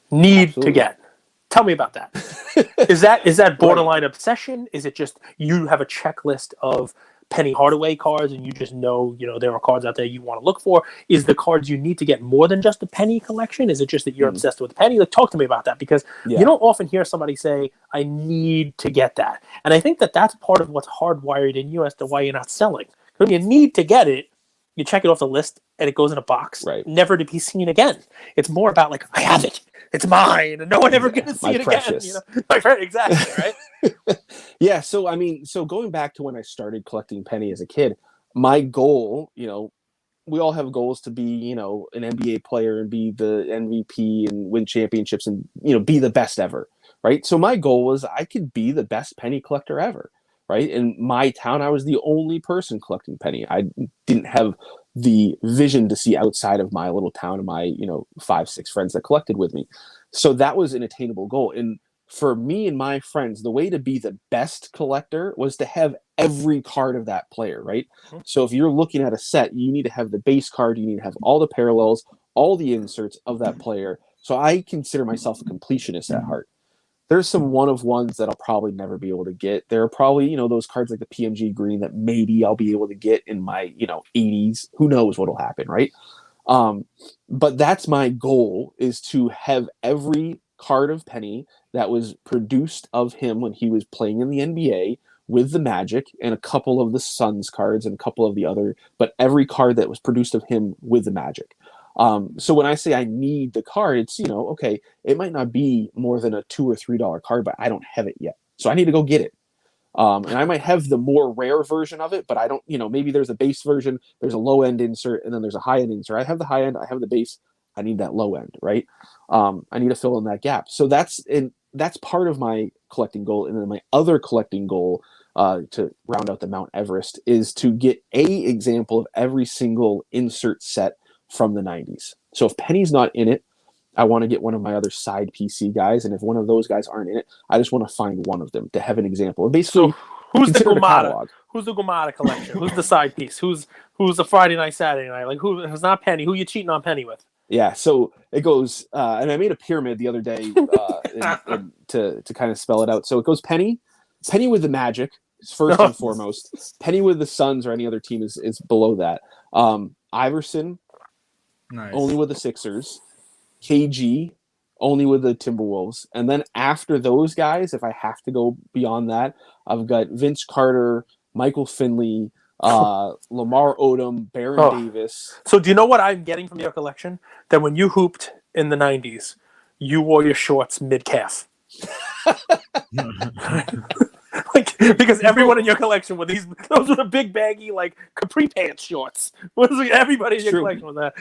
To get. Tell me about that. Is that borderline obsession? Is it just you have a checklist of Penny Hardaway cards, and you just know, you know, there are cards out there you want to look for? Is the cards you need to get more than just the Penny collection? Is it just that you're obsessed with the Penny? Like, talk to me about that, because you don't often hear somebody say, I need to get that. And I think that that's part of what's hardwired in you as to why you're not selling. When you need to get it, you check it off the list and it goes in a box, never to be seen again. It's more about like, I have it. It's mine, and no one ever gonna see it precious. again. You know? My friend, exactly, right? Yeah, so I mean, so going back to when I started collecting Penny as a kid, my goal, you know, we all have goals to be, you know, an NBA player and be the MVP and win championships and, you know, be the best ever, right? So my goal was I could be the best Penny collector ever, right? In my town, I was the only person collecting Penny. I didn't have the vision to see outside of my little town and my, you know, 5-6 friends that collected with me. So that was an attainable goal. And for me and my friends, the way to be the best collector was to have every card of that player, right? So if you're looking at a set, you need to have the base card, you need to have all the parallels, all the inserts of that player. So I consider myself a completionist at heart. There's some one-of-ones that I'll probably never be able to get. There are probably, you know, those cards like the PMG green that maybe I'll be able to get in my, you know, 80s. Who knows what'll happen, right? But that's my goal, is to have every card of Penny that was produced of him when he was playing in the NBA with the Magic, and a couple of the Suns cards and a couple of the other, but every card that was produced of him with the Magic. So when I say I need the card, it's, you know, okay, it might not be more than a $2 or $3 card, but I don't have it yet. So I need to go get it. And I might have the more rare version of it, but I don't, you know, maybe there's a base version, there's a low end insert, and then there's a high end insert. I have the high end, I have the base, I need that low end, right? I need to fill in that gap. So that's part of my collecting goal. And then my other collecting goal, to round out the Mount Everest, is to get a example of every single insert set from the 90s. So if Penny's not in it, I want to get one of my other side PC guys, and if one of those guys aren't in it, I just want to find one of them to have an example. And basically, So who's the consider it a Gumata? catalog. Who's the Gumata collection? Who's the side piece? Who's the Friday night, Saturday night? Like who's not Penny? Who you cheating on Penny with? Yeah, so it goes, and I made a pyramid the other day to kind of spell it out. So it goes Penny with the Magic is first and foremost. Penny with the Suns or any other team is below that. Iverson, Nice. only with the Sixers. KG, only with the Timberwolves. And then after those guys, if I have to go beyond that, I've got Vince Carter, Michael Finley, Lamar Odom, Baron Davis. So do you know what I'm getting from your collection? That when you hooped in the 90s, you wore your shorts mid-calf. Like, because everyone in your collection with those were the big baggy like capri pants shorts. Everybody in your collection with that.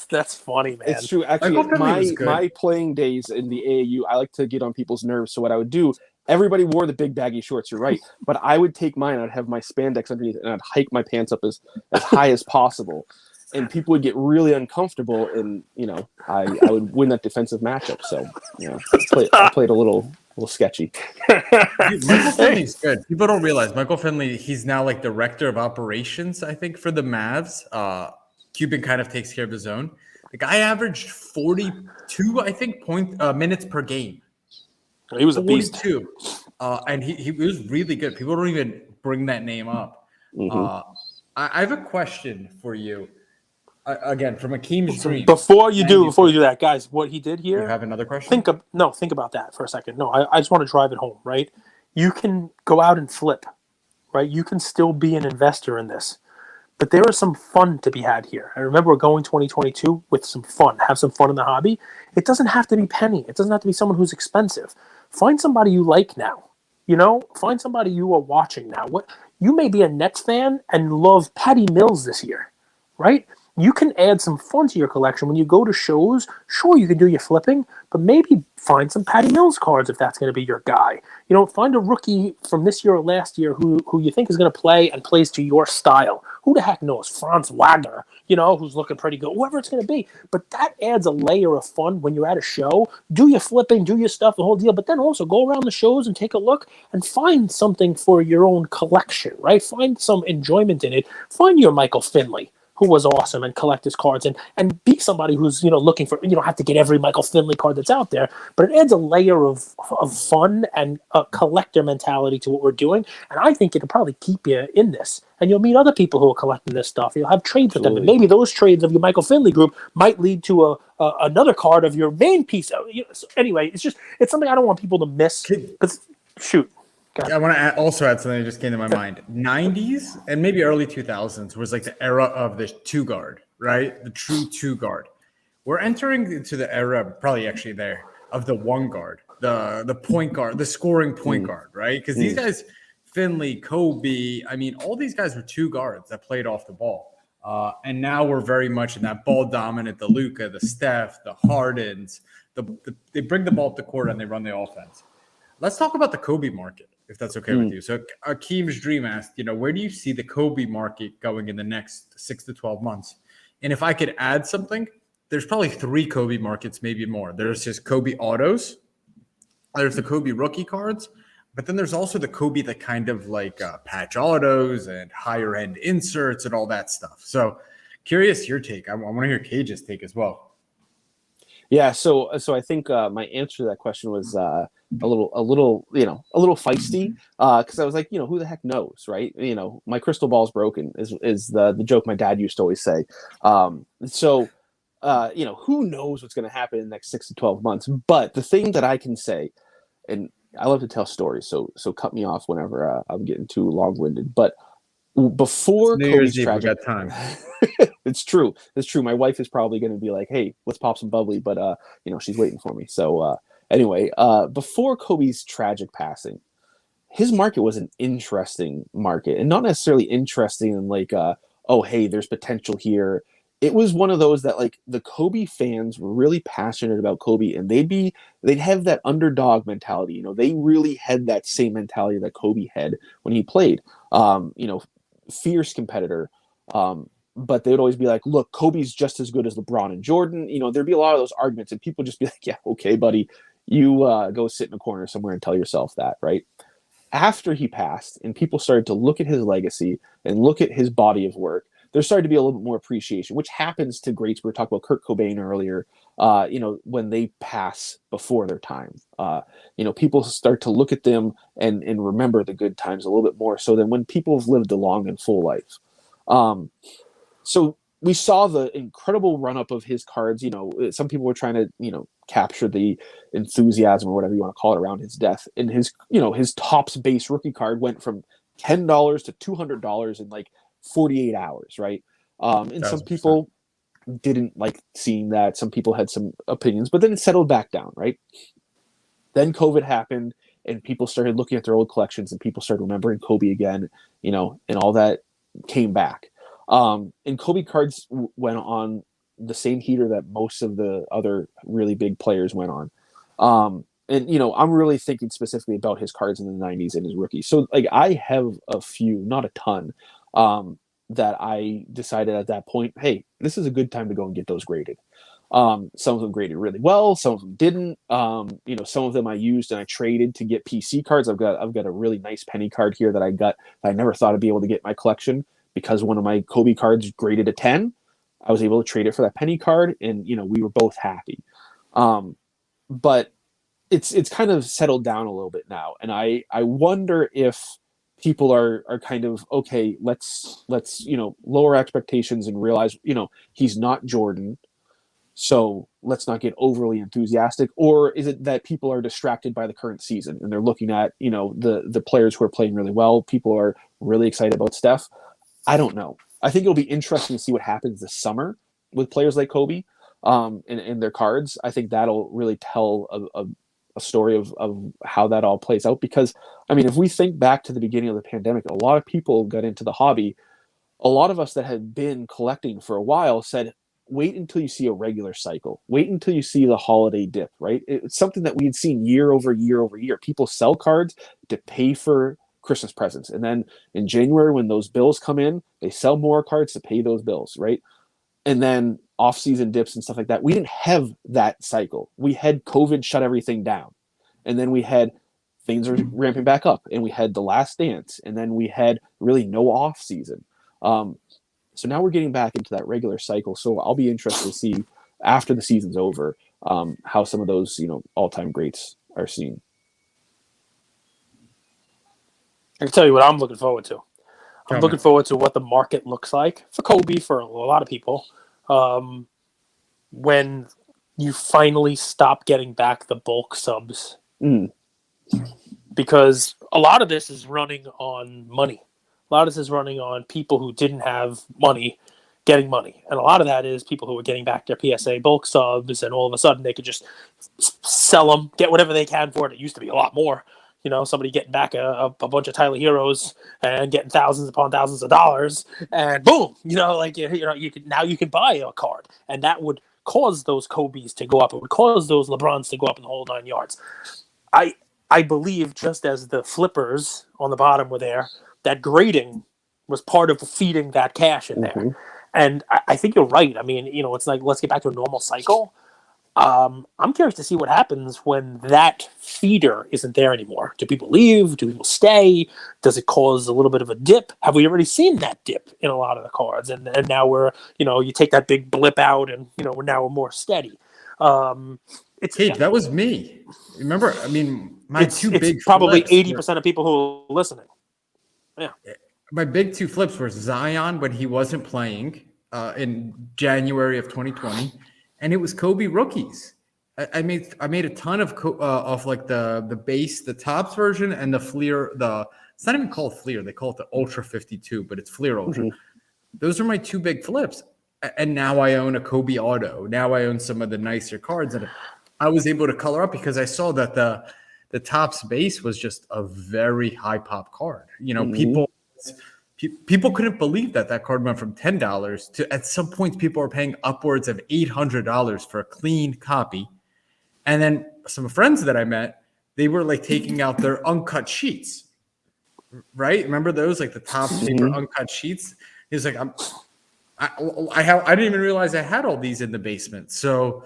That's funny, man. It's true. Actually, my playing days in the AAU, I like to get on people's nerves. So what I would do, everybody wore the big baggy shorts. You're right, but I would take mine. I'd have my spandex underneath, and I'd hike my pants up as high as possible. And people would get really uncomfortable, and I would win that defensive matchup. So I played a little sketchy. Dude, Michael Finley's good. People don't realize Michael Finley, he's now like director of operations, I think, for the Mavs. Cuban kind of takes care of his own. The guy averaged 42, I think, minutes per game. He was a beast. 42. And he was really good. People don't even bring that name up. Mm-hmm. I have a question for you. Again, from Akeem's dream. Before you do that, guys, what he did here. You have another question? Think about that for a second. No, I just want to drive it home, right? You can go out and flip, right? You can still be an investor in this. But there is some fun to be had here. I remember we're going 2022 with some fun. Have some fun in the hobby. It doesn't have to be Penny. It doesn't have to be someone who's expensive. Find somebody you like now. Find somebody you are watching now. You may be a Nets fan and love Patty Mills this year, right? You can add some fun to your collection when you go to shows. Sure, you can do your flipping, but maybe find some Patty Mills cards if that's going to be your guy. Find a rookie from this year or last year who you think is going to play and plays to your style. Who the heck knows? Franz Wagner, who's looking pretty good. Whoever it's going to be. But that adds a layer of fun when you're at a show. Do your flipping, do your stuff, the whole deal. But then also go around the shows and take a look and find something for your own collection, right? Find some enjoyment in it. Find your Michael Finley, who was awesome, and collect his cards and be somebody who's looking for. You don't have to get every Michael Finley card that's out there, but it adds a layer of fun and a collector mentality to what we're doing. And I think it'll probably keep you in this. And you'll meet other people who are collecting this stuff. You'll have trades with them, and maybe those trades of your Michael Finley group might lead to another card of your main piece. So anyway, it's something I don't want people to miss. Shoot. I want to also add something that just came to my mind. 90s and maybe early 2000s was like the era of the two guard, right? The true two guard. We're entering into the era, probably actually there, of the one guard, the point guard, the scoring point guard, right? Because these guys, Finley, Kobe, all these guys were two guards that played off the ball. And now we're very much in that ball dominant, the Luka, the Steph, the Hardens. They bring the ball up the court and they run the offense. Let's talk about the Kobe market, if that's okay with you. So Akeem's dream asked, where do you see the Kobe market going in the next 6 to 12 months? And if I could add something, there's probably 3 Kobe markets, maybe more. There's just Kobe autos. There's the Kobe rookie cards. But then there's also the Kobe that kind of like patch autos and higher end inserts and all that stuff. So curious your take. I want to hear Cage's take as well. Yeah, so I think my answer to that question was a little feisty because I was like, who the heck knows, right? My crystal ball's broken is the joke my dad used to always say. So who knows what's going to happen in the next 6 to 12 months? But the thing that I can say, and I love to tell stories, so cut me off whenever I'm getting too long-winded. But before Kobe's tragic time. It's true. My wife is probably going to be like, "Hey, let's pop some bubbly," but she's waiting for me. So anyway, before Kobe's tragic passing, his market was an interesting market, and not necessarily interesting in like, oh, hey, there's potential here. it was one of those that like the Kobe fans were really passionate about Kobe, and they'd have that underdog mentality. You know, they really had that same mentality that Kobe had when he played. You know, fierce competitor. But they would always be like, look, Kobe's just as good as LeBron and Jordan. You know, there'd be a lot of those arguments, and people just be like, yeah, okay, buddy, you go sit in a corner somewhere and tell yourself that, right? After he passed and people started to look at his legacy and look at his body of work, there started to be a little bit more appreciation, which happens to greats. We were talking about Kurt Cobain earlier, you know, when they pass before their time. You know, people start to look at them and remember the good times a little bit more so than when people have lived a long and full life. So we saw the incredible run up of his cards. You know, some people were trying to, you know, capture the enthusiasm or whatever you want to call it around his death. And his, you know, his Topps base rookie card went from $10 to $200 in like 48 hours, right? And some people didn't like seeing that. Some people had some opinions, but then it settled back down, right? Then COVID happened and people started looking at their old collections and people started remembering Kobe again, you know, and all that came back. And Kobe cards went on the same heater that most of the other really big players went on. And, you know, I'm really thinking specifically about his cards in the 90s and his rookies. So, like, I have a few, not a ton, that I decided at that point, hey, this is a good time to go and get those graded. Some of them graded really well, some of them didn't. You know, some of them I used and I traded to get PC cards. I've got a really nice penny card here that I got that I never thought I'd be able to get in my collection because one of my Kobe cards graded a 10. I was able to trade it for that penny card, and you know, we were both happy. But it's kind of settled down a little bit now, and I wonder if people are kind of okay. Let's you know, lower expectations and realize, you know, he's not Jordan, so let's not get overly enthusiastic. Or is it that people are distracted by the current season and they're looking at, you know, the players who are playing really well? People are really excited about Steph. I don't know. I think it'll be interesting to see what happens this summer with players like Kobe and their cards. I think that'll really tell a story of how that all plays out. Because, I mean, if we think back to the beginning of the pandemic, a lot of people got into the hobby. A lot of us that had been collecting for a while said, wait until you see a regular cycle. Wait until you see the holiday dip, right? It's something that we had seen year over year over year. People sell cards to pay for Christmas presents. And then in January, when those bills come in, they sell more cards to pay those bills, right? And then off-season dips and stuff like that. We didn't have that cycle. We had COVID shut everything down. And then we had things are ramping back up. And we had The Last Dance. And then we had really no off-season. So now we're getting back into that regular cycle. So I'll be interested to see after the season's over how some of those, you know, all-time greats are seen. I can tell you what I'm looking forward to. I'm looking forward to what the market looks like for Kobe, for a lot of people, when you finally stop getting back the bulk subs. Because a lot of this is running on money. A lot of this is running on people who didn't have money getting money. And a lot of that is people who are getting back their PSA bulk subs, and all of a sudden they could just sell them, get whatever they can for it. It used to be a lot more. You know, somebody getting back a bunch of Tyler Heroes and getting thousands upon thousands of dollars, and boom, you know, like you know, you can buy a card, and that would cause those Kobe's to go up. It would cause those LeBrons to go up in the whole 9 yards. I believe, just as the flippers on the bottom were there, that grading was part of feeding that cash in there. And I think you're right. I mean, you know, it's like, let's get back to a normal cycle. I'm curious to see what happens when that feeder isn't there anymore. Do people leave? Do people stay? Does it cause a little bit of a dip? Have we already seen that dip in a lot of the cards? And now we're, you know, you take that big blip out and, you know, we're more steady. That was me. Remember, I mean, it's probably 80% of people who are listening. Yeah. My big two flips were Zion when he wasn't playing in January of 2020, and it was Kobe rookies. I made a ton of like the base, the Topps version, and the Fleer. It's not even called Fleer; they call it the Ultra 52, but it's Fleer Ultra. Those are my two big flips. And now I own a Kobe auto. Now I own some of the nicer cards, and I was able to color up because I saw that the Topps base was just a very high pop card. You know, people people couldn't believe that card went from $10 to at some points people are paying upwards of $800 for a clean copy. And then some friends that I met, they were like taking out their uncut sheets, right? Remember those, like the top paper uncut sheets? He was like, I didn't even realize I had all these in the basement. So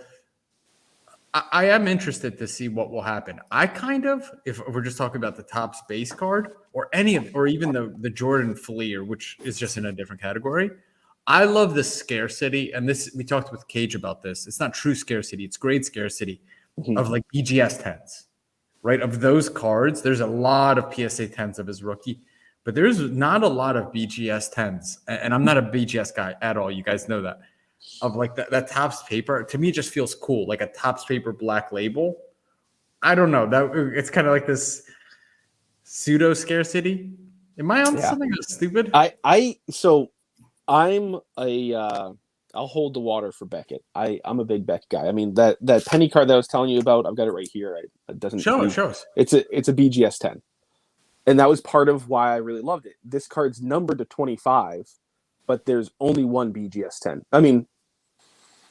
I am interested to see what will happen. I kind of, if we're just talking about the Topps base card or or even the Jordan Fleer, which is just in a different category, I love the scarcity. And this, we talked with Cage about this. It's not true scarcity. It's grade scarcity of like BGS 10s, right? Of those cards, there's a lot of PSA 10s of his rookie, but there's not a lot of BGS 10s. And I'm not a BGS guy at all. You guys know that. Of like that Topps paper, to me, it just feels cool, like a Topps paper black label. I don't know, that it's kind of like this pseudo scarcity. Am I on something that's stupid? I'll hold the water for Beckett. I'm a big Beckett guy. I mean, that penny card that I was telling you about, I've got it right here. It doesn't show us. It's a BGS 10, and that was part of why I really loved it. This card's numbered to 25. But there's only one BGS 10. I mean,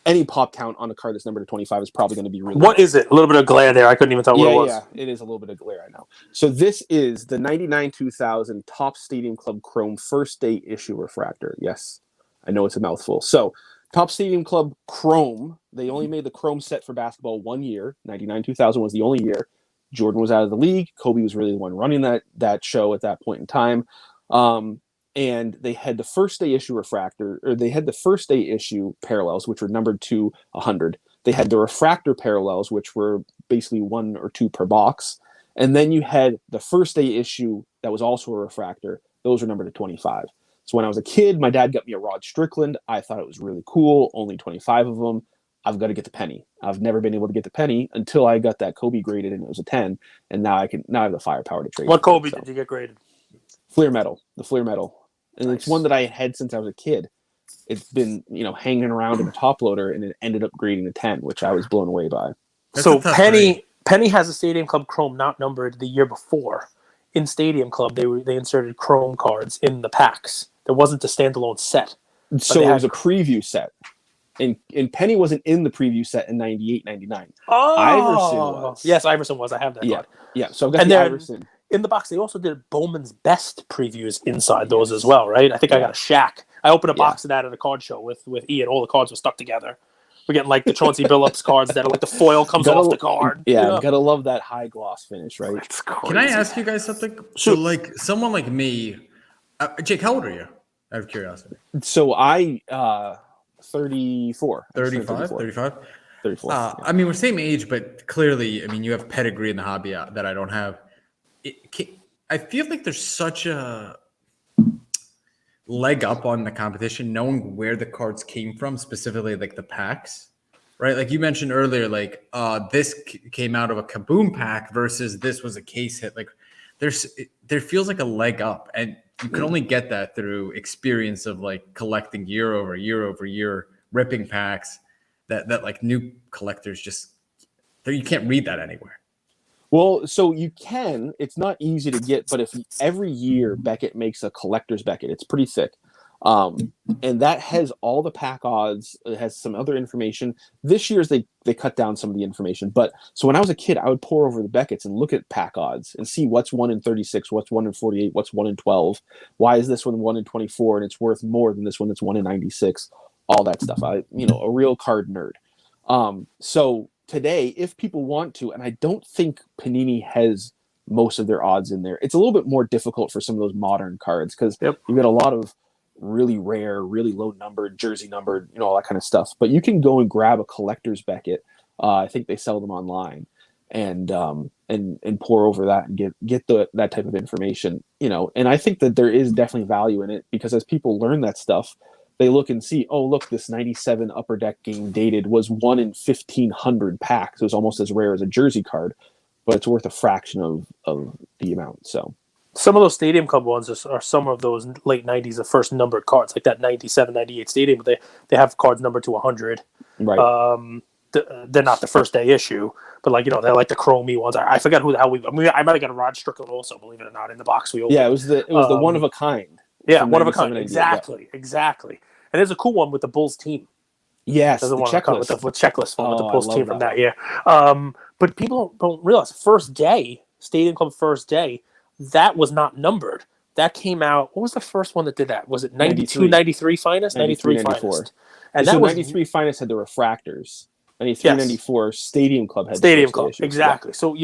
any pop count on a card that's numbered to 25 is probably going to be really What is it? A little bit of glare there. I couldn't even tell what it was. Yeah, it is a little bit of glare, I know. So this is the 99-2000 Topps Stadium Club Chrome first day issue refractor. Yes, I know it's a mouthful. So Topps Stadium Club Chrome, they only made the Chrome set for basketball 1 year. 99-2000 was the only year. Jordan was out of the league. Kobe was really the one running that show at that point in time. And they had the first day issue refractor, or they had the first day issue parallels, which were numbered to 100. They had the refractor parallels, which were basically 1 or 2 per box. And then you had the first day issue that was also a refractor. Those were numbered to 25. So when I was a kid, my dad got me a Rod Strickland. I thought it was really cool. Only 25 of them. I've got to get the penny. I've never been able to get the penny until I got that Kobe graded and it was a 10. And now I have the firepower to trade. What Kobe did you get graded? Fleer metal. The Fleer metal. And Nice. It's one that I had since I was a kid. It's been, hanging around in a top loader, and it ended up grading a 10, which I was blown away by. So Penny has a Stadium Club Chrome not numbered the year before. In Stadium Club, they inserted Chrome cards in the packs. There wasn't a standalone set. So it was a preview set. And Penny wasn't in the preview set in 98, 99. Oh, Iverson was. Yes, Iverson was. I have that card. Yeah. So I've got the Iverson. In the box, they also did Bowman's Best previews inside those as well, right? I think I got a Shaq. I opened a box of that at a card show with Ian. All the cards were stuck together. We're getting like the Chauncey Billups cards that are like the foil comes off the card. Yeah, gotta love that high gloss finish, right? That's crazy. Can I ask you guys something? So like someone like me, Jake, how old are you? Out of curiosity. So I 34. 35? 34. I mean, we're same age, but clearly, I mean, you have pedigree in the hobby that I don't have. I feel like there's such a leg up on the competition, knowing where the cards came from, specifically like the packs, right? Like you mentioned earlier, like this came out of a Kaboom pack versus this was a case hit. Like there feels like a leg up, and you can only get that through experience of like collecting year over year, ripping packs that like new collectors you can't read that anywhere. Well, so you can. It's not easy to get, but if every year Beckett makes a collector's Beckett, it's pretty thick. And that has all the pack odds. It has some other information. This year's they cut down some of the information. But so when I was a kid, I would pour over the Beckett's and look at pack odds and see what's 1 in 36, what's 1 in 48, what's 1 in 12. Why is this one 1 in 24 and it's worth more than this one that's 1 in 96? All that stuff. A real card nerd. So today, if people want to, and I don't think Panini has most of their odds in there, it's a little bit more difficult for some of those modern cards because you've got a lot of really rare, really low numbered, jersey numbered, all that kind of stuff. But you can go and grab a collector's Beckett. I think they sell them online, and pour over that and get that type of information. And I think that there is definitely value in it because as people learn that stuff, they look and see, oh, look, this 97 Upper Deck game dated was 1 in 1,500 packs. It was almost as rare as a jersey card, but it's worth a fraction of the amount. So some of those Stadium Club ones are some of those late 90s, the first numbered cards, like that 97, 98 Stadium. They have cards numbered to 100. Right. They're not the first day issue, but they're like the chromey ones. I forgot I might have got a Rod Strickland also, believe it or not, in the box we opened. Yeah, it was the one of a kind. Yeah, From one of a 97, kind. 98, Exactly. And there's a cool one with the Bulls team. Yes, There's the one checklist. with checklist one with the Oh, I Bulls love team from that that one. year. But people don't realize first day, Stadium Club first day, that was not numbered. That came out. What was the first one that did that? Was it 92, 93 finest? 93 finest. And So that was 93 finest had the refractors. 93, yes. 94 Stadium Club had Stadium the first Club. day issues. Exactly. So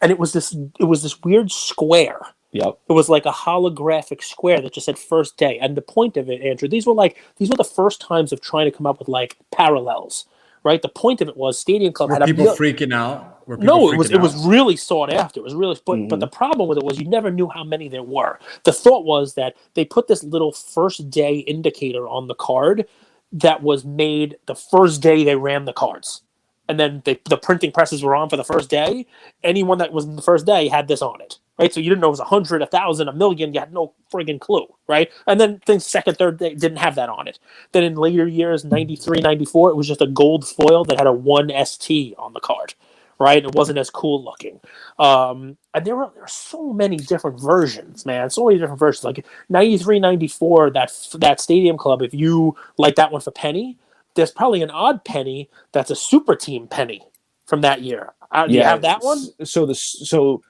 and it was this weird square. Yep. It was like a holographic square that just said first day. And the point of it, Andrew, these were the first times of trying to come up with like parallels, right? The point of it was Stadium Club Were had people freaking out? No, it was really sought after. It was really, but the problem with it was you never knew how many there were. The thought was that they put this little first day indicator on the card that was made the first day they ran the cards. And then the printing presses were on for the first day. Anyone that was in the first day had this on it, right? So you didn't know it was 100, 1,000, a million. You had no friggin' clue, right? And then things second, third day didn't have that on it. Then in later years, 93, 94, it was just a gold foil that had a 1ST on the card, right? It wasn't as cool looking. And there were so many different versions, man. So many different versions. Like 93, 94, that Stadium Club, if you like that one for penny, there's probably an odd penny that's a super team penny from that year. Do you have that one? So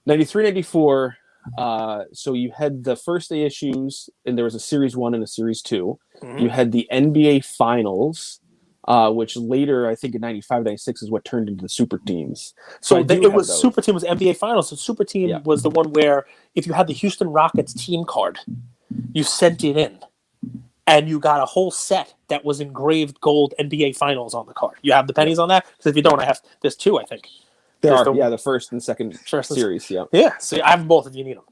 93, 94. So you had the first day issues, and there was a series 1 and a series 2. Mm-hmm. You had the NBA finals, which later, I think in 95, 96 is what turned into the super teams. So it was those. Super team was NBA finals. So super team was the one where if you had the Houston Rockets team card, you sent it in. And you got a whole set that was engraved gold NBA finals on the card. You have the pennies on that? Because if you don't, there's 2, I think. There are, the first and second series, yeah. Yeah, so I have both if you need them.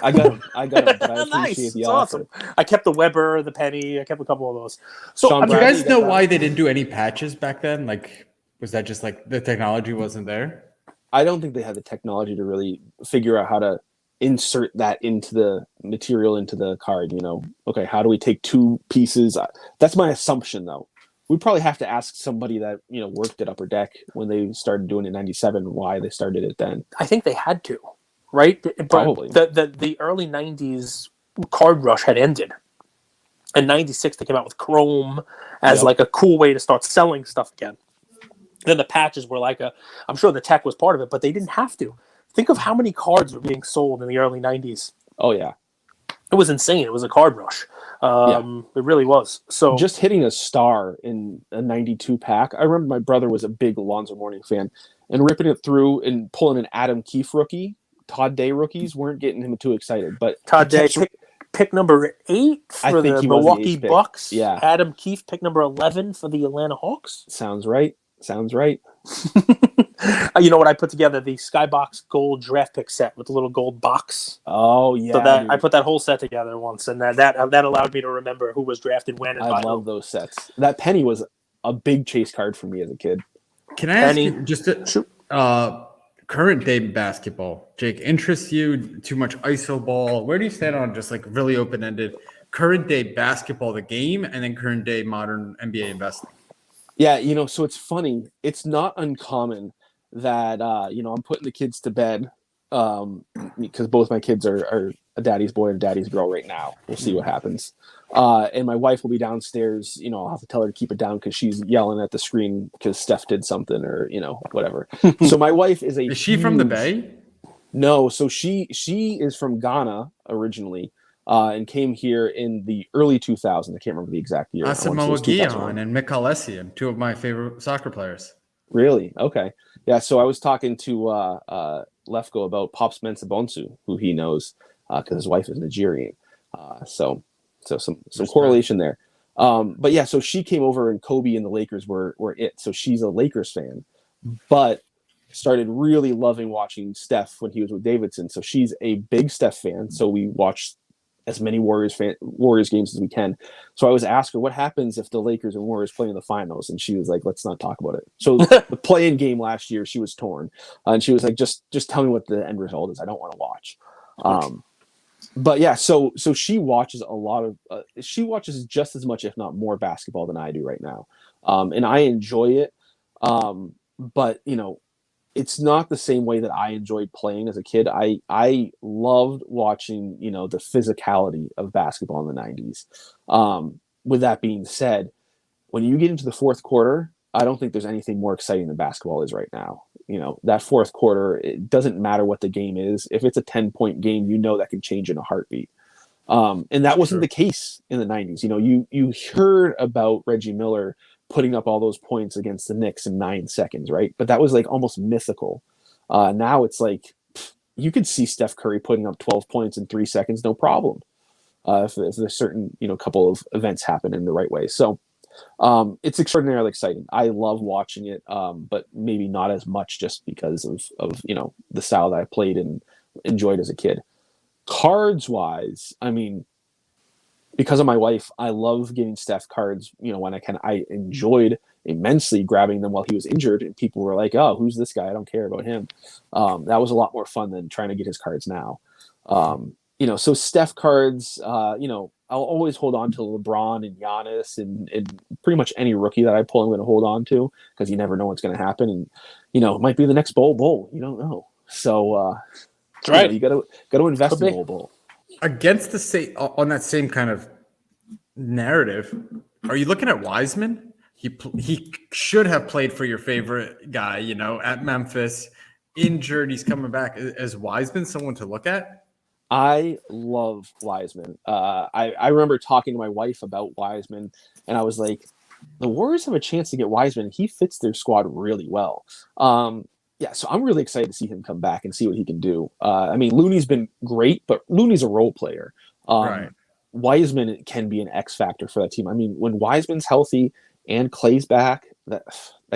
I got them, but I Nice. appreciate the It's offer. awesome. I kept the Weber, the penny, I kept a couple of those. So, Sean do you Bradley, guys know why they didn't do any patches back then? Like, was that just like the technology wasn't there? I don't think they had the technology to really figure out how to insert that into the material, into the card. Okay, how do we take 2 pieces? That's my assumption, though. We'd probably have to ask somebody that worked at Upper Deck when they started doing it in 97 why they started it then. I think they had to, right? But probably. The early 90s card rush had ended. In 96 they came out with Chrome as like a cool way to start selling stuff again. Then the patches were I'm sure the tech was part of it, but they didn't have to. Think of how many cards were being sold in the early 90s. Oh, yeah. It was insane. It was a card rush. It really was. So just hitting a star in a 92 pack. I remember my brother was a big Alonzo Mourning fan, and ripping it through and pulling an Adam Keefe rookie. Todd Day rookies weren't getting him too excited. But Todd Day, pick number 8 for the Milwaukee Bucks. Yeah. Adam Keefe, pick number 11 for the Atlanta Hawks. Sounds right. You know what? I put together the Skybox Gold draft pick set with the little gold box. Oh yeah! So I put that whole set together once, and that allowed me to remember who was drafted when. And I love those sets. That penny was a big chase card for me as a kid. Can I ask you just current day basketball, Jake? Interests you too much iso ball? Where do you stand on just like really open ended current day basketball, the game, and then current day modern NBA investing? Yeah, so it's funny. It's not uncommon that I'm putting the kids to bed because both my kids are a daddy's boy and a daddy's girl right now. We'll see what happens. And my wife will be downstairs. I'll have to tell her to keep it down because she's yelling at the screen because Steph did something or whatever. So my wife is Is she from the Bay? No, so she is from Ghana originally. And came here in the early 2000s. I can't remember the exact year. Asamoah Gyan and Mick Alessian, 2 of my favorite soccer players. Really? Okay. Yeah, so I was talking to Lefko about Pops Mensah Bonsu, who he knows because his wife is Nigerian. So some correlation there. But yeah, so she came over and Kobe and the Lakers were it. So she's a Lakers fan, but started really loving watching Steph when he was with Davidson. So she's a big Steph fan. So we watched as many Warriors games as we can. So I was asking her, what happens if the Lakers and Warriors play in the finals? And she was like, let's not talk about it. So the play-in game last year, she was torn. And she was like, just tell me what the end result is. I don't want to watch. But yeah, so she watches a lot of, she watches just as much, if not more basketball than I do right now. And I enjoy it. But it's not the same way that I enjoyed playing as a kid. I loved watching, the physicality of basketball in the 90s. With that being said, when you get into the fourth quarter, I don't think there's anything more exciting than basketball is right now. That fourth quarter, it doesn't matter what the game is. If it's a 10-point game, that can change in a heartbeat. And that wasn't the case in the 90s. You heard about Reggie Miller putting up all those points against the Knicks in 9 seconds, right? But that was like almost mythical. Now it's like you could see Steph Curry putting up 12 points in 3 seconds, no problem. If there's certain, couple of events happen in the right way. So it's extraordinarily exciting. I love watching it, but maybe not as much just because of the style that I played and enjoyed as a kid. Cards wise, I mean, because of my wife, I love getting Steph cards, when I can. I enjoyed immensely grabbing them while he was injured, and people were like, oh, who's this guy? I don't care about him. That was a lot more fun than trying to get his cards now. So Steph cards, I'll always hold on to LeBron and Giannis and pretty much any rookie that I pull, I'm going to hold on to because you never know what's going to happen. And, it might be the next Bull. You don't know. So, that's right. You got to invest in Bull. Against on that same kind of narrative, are you looking at Wiseman? He should have played for your favorite guy, at Memphis. Injured, he's coming back. Is Wiseman someone to look at? I love Wiseman. I remember talking to my wife about Wiseman, and I was like, the Warriors have a chance to get Wiseman. He fits their squad really well. So I'm really excited to see him come back and see what he can do. Looney's been great, but Looney's a role player. Right. Wiseman can be an X factor for that team. When Wiseman's healthy and Clay's back, that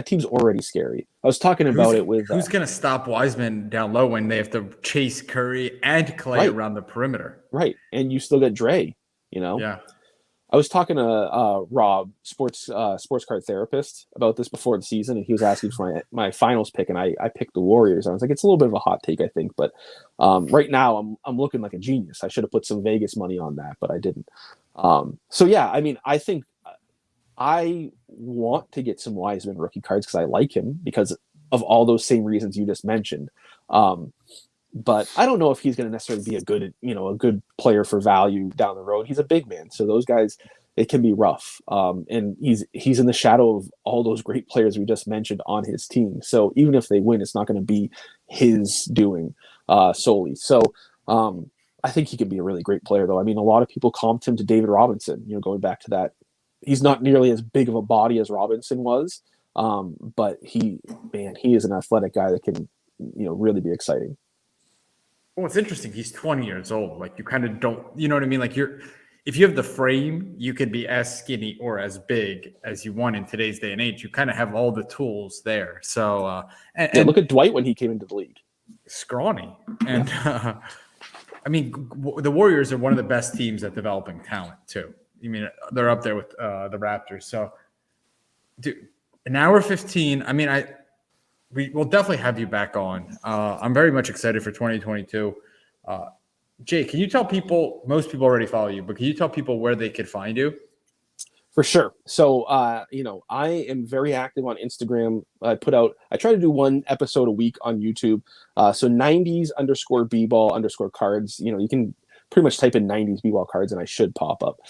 team's already scary. I was talking about it with who's going to stop Wiseman down low when they have to chase Curry and Clay around the perimeter. Right, and you still got Dre. Yeah. I was talking to Rob, sports card therapist, about this before the season, and he was asking for my finals pick, and I picked the Warriors. I was like, it's a little bit of a hot take, I think, but right now I'm looking like a genius. I should have put some Vegas money on that, but I didn't. I think I want to get some Wiseman rookie cards because I like him because of all those same reasons you just mentioned. But I don't know if he's going to necessarily be a good player for value down the road. He's a big man, so those guys, it can be rough. And he's in the shadow of all those great players we just mentioned on his team. So even if they win, it's not going to be his doing solely. So I think he could be a really great player, though. A lot of people comped him to David Robinson. Going back to that, he's not nearly as big of a body as Robinson was, but he is an athletic guy that can really be exciting. Well, it's interesting. He's 20 years old. Like, you kind of don't, you know what I mean? Like, if you have the frame, you could be as skinny or as big as you want in today's day and age. You kind of have all the tools there. So, and look at Dwight when he came into the league. Scrawny. And, the Warriors are one of the best teams at developing talent, too. They're up there with the Raptors. So, dude, an hour 15. We will definitely have you back on. I'm very much excited for 2022. Jay, can you tell people, most people already follow you, but can you tell people where they could find you? For sure. So, I am very active on Instagram. I try to do one episode a week on YouTube. So 90s_BBall _cards. You can pretty much type in 90s BBall cards and I should pop up.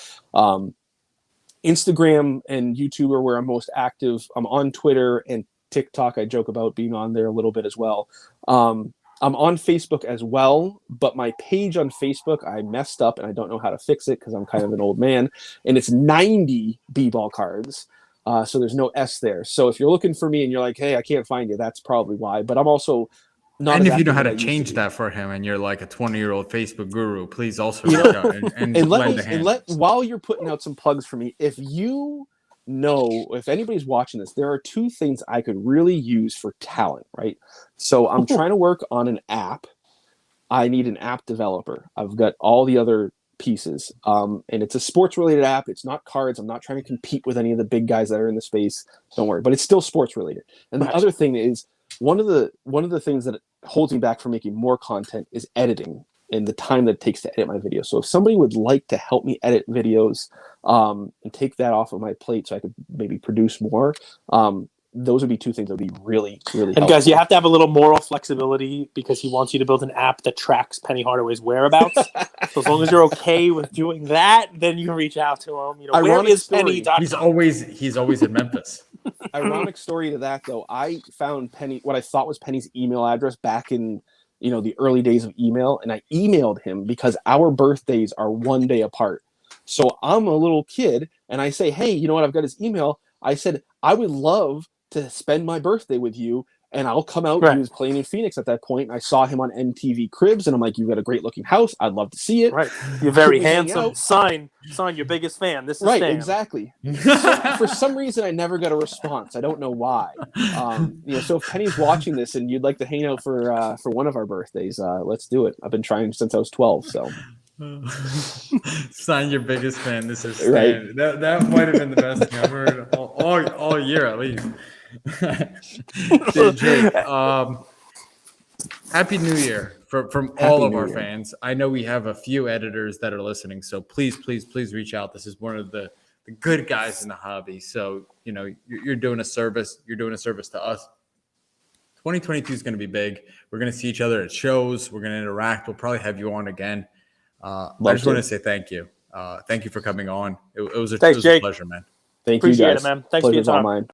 Instagram and YouTube are where I'm most active. I'm on Twitter and TikTok. I joke about being on there a little bit as well. I'm on Facebook as well, but my page on Facebook, I messed up and I don't know how to fix it because I'm kind of an old man, and it's 90 BBall cards. So there's no S there. So if you're looking for me and you're like, hey, I can't find you, that's probably why. But I'm also not. And if you know how to change that for him and you're like a 20-year-old Facebook guru, please also reach out and lend a hand. While you're putting out some plugs for me, if anybody's watching this, there are two things I could really use for talent, right? So I'm trying to work on an app. I need an app developer. I've got all the other pieces. And it's a sports related app. It's not cards. I'm not trying to compete with any of the big guys that are in the space. Don't worry, but it's still sports related. And the other thing is one of the things that holds me back from making more content is editing and the time that it takes to edit my videos. So if somebody would like to help me edit videos and take that off of my plate so I could maybe produce more, those would be two things that would be really, really And helpful. guys, you have to have a little moral flexibility because he wants you to build an app that tracks Penny Hardaway's whereabouts. So as long as you're okay with doing that, then you can reach out to him. You know, where Ironic is story. Penny? He's always in Memphis. Ironic story to that, though. I found Penny, what I thought was Penny's email address back in, the early days of email, and I emailed him because our birthdays are one day apart. So I'm a little kid, and I say, hey, you know what? I've got his email. I said, I would love to spend my birthday with you, and I'll come out. Right. He was playing in Phoenix at that point. I saw him on MTV Cribs, and I'm like, you've got a great looking house. I'd love to see it. Right. You're very We hang handsome. out. Sign your biggest fan. This is Right, Stan. exactly. So, for some reason, I never got a response. I don't know why. So if Penny's watching this and you'd like to hang out for one of our birthdays, let's do it. I've been trying since I was 12. So Sign your biggest fan. This is Stan. Right. That might have been the best thing I've heard all year at least. Dude, Jake, Happy New Year from all of our fans. I know we have a few editors that are listening, so please reach out. This is one of the good guys in the hobby. So, you're doing a service. You're doing a service to us. 2022 is going to be big. We're going to see each other at shows. We're going to interact. We'll probably have you on again. I just want to say thank you. Thank you for coming on. It was a pleasure, man. Thank Appreciate you guys. it, man. Thanks for your Pleasure's all time. mine.